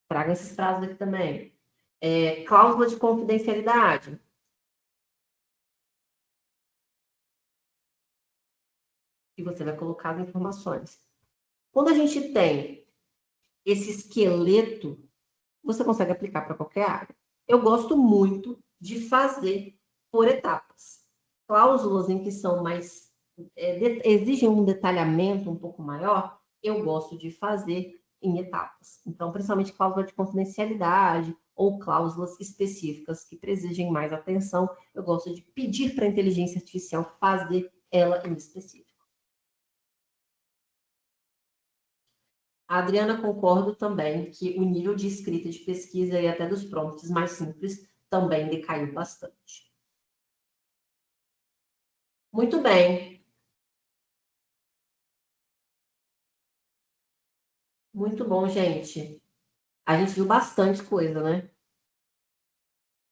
Traga esses prazos aqui também. Cláusula de confidencialidade. E você vai colocar as informações. Quando a gente tem esse esqueleto, você consegue aplicar para qualquer área. Eu gosto muito de fazer por etapas. Cláusulas em que são mais... exigem um detalhamento um pouco maior, eu gosto de fazer em etapas. Então, principalmente cláusula de confidencialidade ou cláusulas específicas que exigem mais atenção, eu gosto de pedir para a inteligência artificial fazer ela em específico. A Adriana, concordo também que o nível de escrita de pesquisa e até dos prompts mais simples também decaiu bastante. Muito bem. Muito bom, gente. A gente viu bastante coisa, né?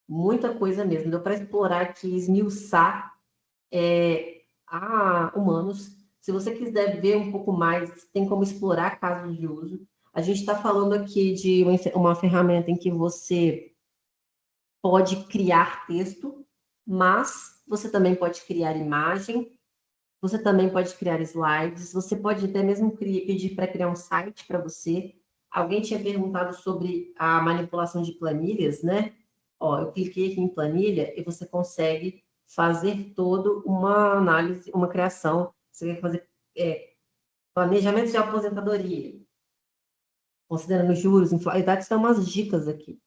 Muita coisa mesmo. Deu para explorar aqui, esmiuçar a humanos. Se você quiser ver um pouco mais, tem como explorar casos de uso. A gente está falando aqui de uma ferramenta em que você pode criar texto, mas você também pode criar imagem, você também pode criar slides, você pode até mesmo pedir para criar um site para você. Alguém tinha perguntado sobre a manipulação de planilhas, né? Ó, eu cliquei aqui em planilha e você consegue fazer toda uma análise, uma criação. Você quer fazer planejamento de aposentadoria, considerando juros, inflação, são umas dicas aqui.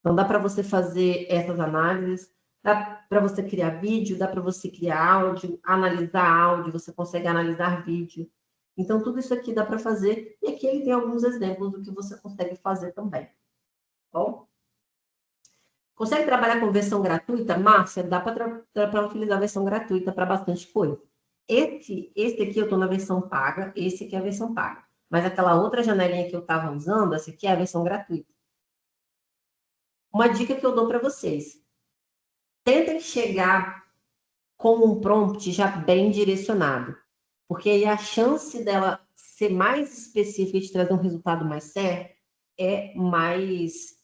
Então, dá para você fazer essas análises, dá para você criar vídeo, dá para você criar áudio, você consegue analisar vídeo. Então, tudo isso aqui dá para fazer, e aqui ele tem alguns exemplos do que você consegue fazer também. Bom? Consegue trabalhar com versão gratuita? Márcia, dá para utilizar a versão gratuita para bastante coisa. Esse aqui eu estou na versão paga, esse aqui é a versão paga. Mas aquela outra janelinha que eu estava usando, essa aqui é a versão gratuita. Uma dica que eu dou para vocês. Tentem chegar com um prompt já bem direcionado, porque aí a chance dela ser mais específica e de trazer um resultado mais certo é mais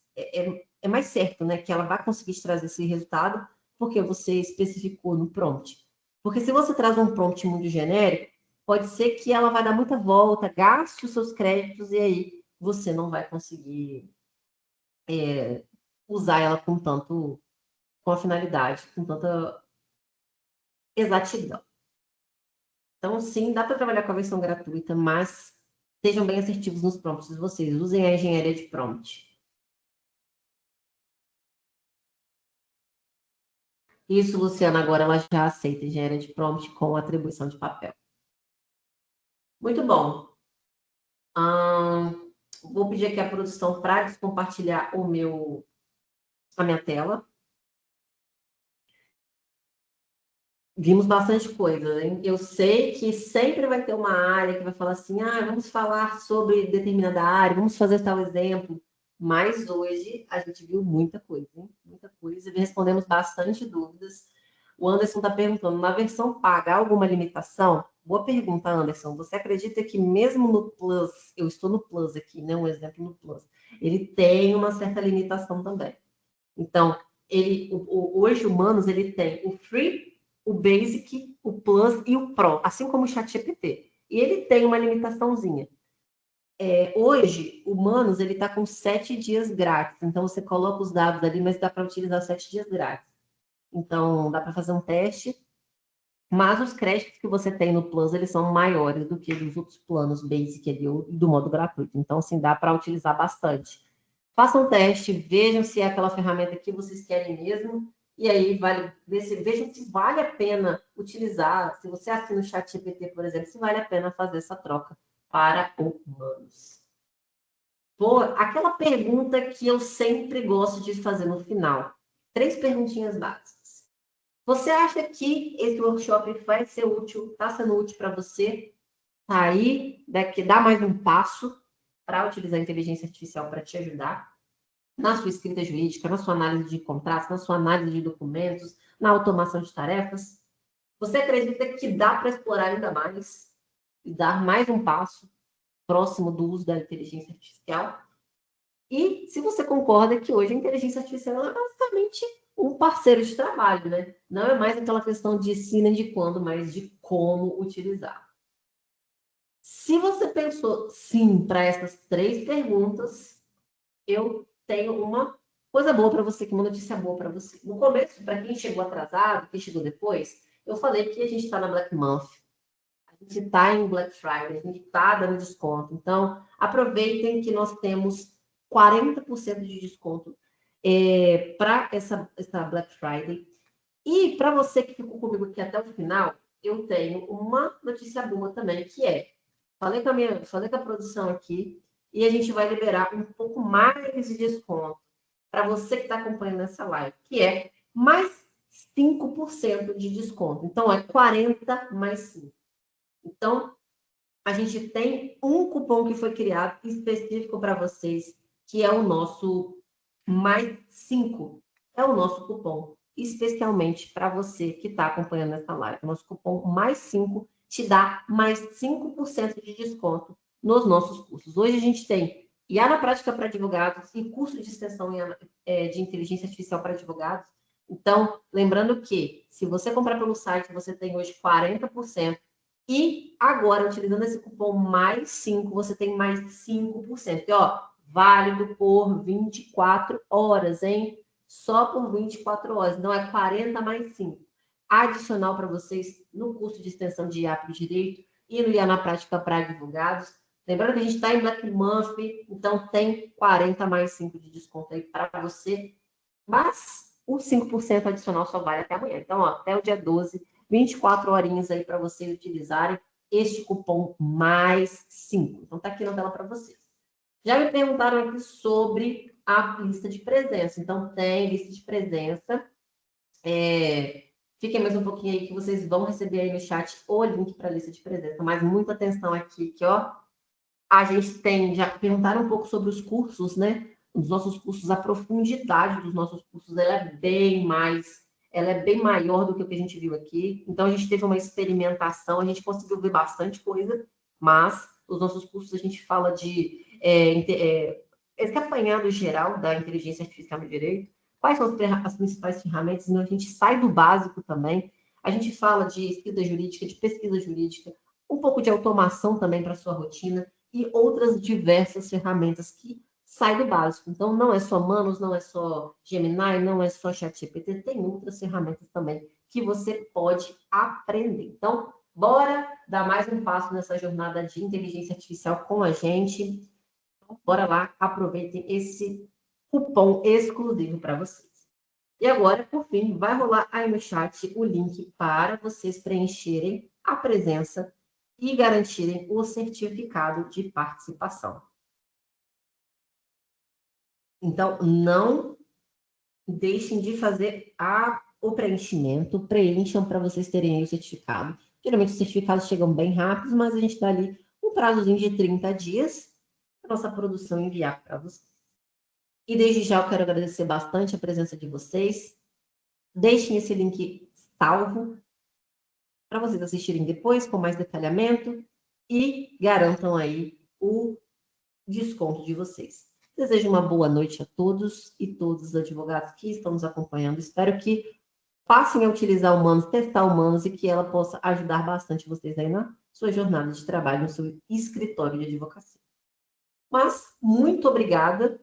certo, né? Que ela vai conseguir trazer esse resultado porque você especificou no prompt. Porque se você traz um prompt muito genérico, pode ser que ela vai dar muita volta, gaste os seus créditos e aí você não vai conseguir usar ela com a finalidade, com tanta exatidão. Então, sim, dá para trabalhar com a versão gratuita, mas sejam bem assertivos nos prompts vocês. Usem a engenharia de prompt. Isso, Luciana, agora ela já aceita engenharia de prompt com atribuição de papel. Muito bom. Vou pedir aqui a produção para descompartilhar a minha tela. Vimos bastante coisa, hein? Eu sei que sempre vai ter uma área que vai falar assim, vamos falar sobre determinada área, vamos fazer tal exemplo. Mas hoje a gente viu muita coisa, hein? Muita coisa. E respondemos bastante dúvidas. O Anderson está perguntando, na versão paga, há alguma limitação? Boa pergunta, Anderson. Você acredita que mesmo no Plus, eu estou no Plus aqui, né? Um exemplo no Plus. ele tem uma certa limitação também. Então, hoje, o Humanos, ele tem o Free, o Basic, o Plus e o Pro, assim como o ChatGPT. E ele tem uma limitaçãozinha. Hoje, o Humanos, ele está com 7 dias grátis. Então, você coloca os dados ali, mas dá para utilizar 7 dias grátis. Então, dá para fazer um teste. Mas os créditos que você tem no Plus, eles são maiores do que dos outros planos Basic ali, do modo gratuito. Então, assim, dá para utilizar bastante. Façam um teste, vejam se é aquela ferramenta que vocês querem mesmo, e aí vejam se vale a pena utilizar, se você assina o ChatGPT, por exemplo, se vale a pena fazer essa troca para humanos. Pô, aquela pergunta que eu sempre gosto de fazer no final. 3 perguntinhas básicas. Você acha que esse workshop vai ser útil, está sendo útil para você? Tá aí, dá mais um passo para utilizar a inteligência artificial para te ajudar na sua escrita jurídica, na sua análise de contratos, na sua análise de documentos, na automação de tarefas? Você acredita que dá para explorar ainda mais e dar mais um passo próximo do uso da inteligência artificial? E se você concorda que hoje a inteligência artificial é basicamente um parceiro de trabalho, né? Não é mais aquela questão de se nem de quando, mas de como utilizar. Se você pensou sim para essas 3 perguntas, eu tenho uma coisa boa para você, uma notícia boa para você. No começo, para quem chegou atrasado, quem chegou depois, eu falei que a gente está na Black Month, a gente está em Black Friday, a gente está dando desconto. Então, aproveitem que nós temos 40% de desconto para essa Black Friday. E para você que ficou comigo aqui até o final, eu tenho uma notícia boa também, que falei com a produção aqui, e a gente vai liberar um pouco mais de desconto para você que está acompanhando essa live, que é mais 5% de desconto. Então, é 40 mais 5. Então, a gente tem um cupom que foi criado específico para vocês, que é o nosso mais 5. É o nosso cupom, especialmente para você que está acompanhando essa live. O nosso cupom mais 5 te dá mais 5% de desconto nos nossos cursos. Hoje a gente tem IA na prática para advogados e curso de extensão de inteligência artificial para advogados. Então, lembrando que se você comprar pelo site, você tem hoje 40%. E agora, utilizando esse cupom mais 5, você tem mais 5%. E, ó, válido por 24 horas, hein? Só por 24 horas. Não é 40 mais 5. Adicional para vocês no curso de extensão de IA para o direito e no IA na prática para advogados. Lembrando que a gente está em Black Month, então tem 40 mais 5 de desconto aí para você. Mas o 5% adicional só vale até amanhã. Então, ó, até o dia 12, 24 horinhas aí para vocês utilizarem este cupom mais 5. Então, tá aqui na tela para vocês. Já me perguntaram aqui sobre a lista de presença. Então, tem lista de presença. Fiquem mais um pouquinho aí que vocês vão receber aí no chat o link para a lista de presença. Mas muita atenção aqui, que ó, a gente tem, já perguntaram um pouco sobre os cursos, né? Os nossos cursos, a profundidade dos nossos cursos, ela é bem maior do que o que a gente viu aqui. Então, a gente teve uma experimentação, a gente conseguiu ver bastante coisa, mas os nossos cursos a gente fala de esse apanhado geral da inteligência artificial no direito, quais são as principais ferramentas, então a gente sai do básico também, a gente fala de escrita jurídica, de pesquisa jurídica, um pouco de automação também para a sua rotina, e outras diversas ferramentas que saem do básico. Então, não é só Manus, não é só Gemini, não é só ChatGPT, tem outras ferramentas também que você pode aprender. Então, bora dar mais um passo nessa jornada de inteligência artificial com a gente. Bora lá, aproveitem esse cupom exclusivo para vocês. E agora, por fim, vai rolar aí no chat o link para vocês preencherem a presença e garantirem o certificado de participação. Então, não deixem de fazer o preenchimento, preencham para vocês terem aí o certificado. Geralmente os certificados chegam bem rápidos, mas a gente dá ali um prazozinho de 30 dias para nossa produção enviar para vocês. E desde já eu quero agradecer bastante a presença de vocês. Deixem esse link salvo para vocês assistirem depois com mais detalhamento e garantam aí o desconto de vocês. Desejo uma boa noite a todos e todos os advogados que estão nos acompanhando. Espero que passem a utilizar Humanos, testar Humanos e que ela possa ajudar bastante vocês aí na sua jornada de trabalho, no seu escritório de advocacia. Mas, muito obrigada.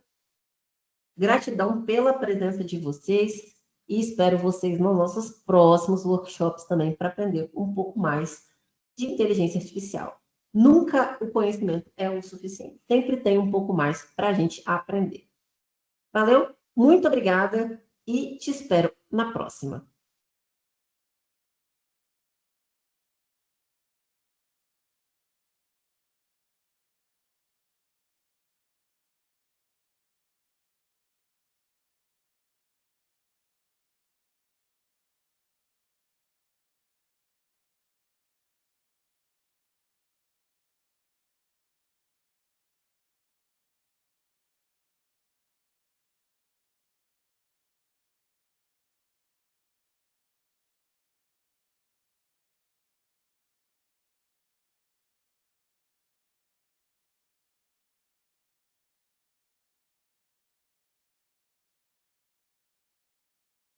Gratidão pela presença de vocês e espero vocês nos nossos próximos workshops também para aprender um pouco mais de inteligência artificial. Nunca o conhecimento é o suficiente. Sempre tem um pouco mais para a gente aprender. Valeu? Muito obrigada e te espero na próxima.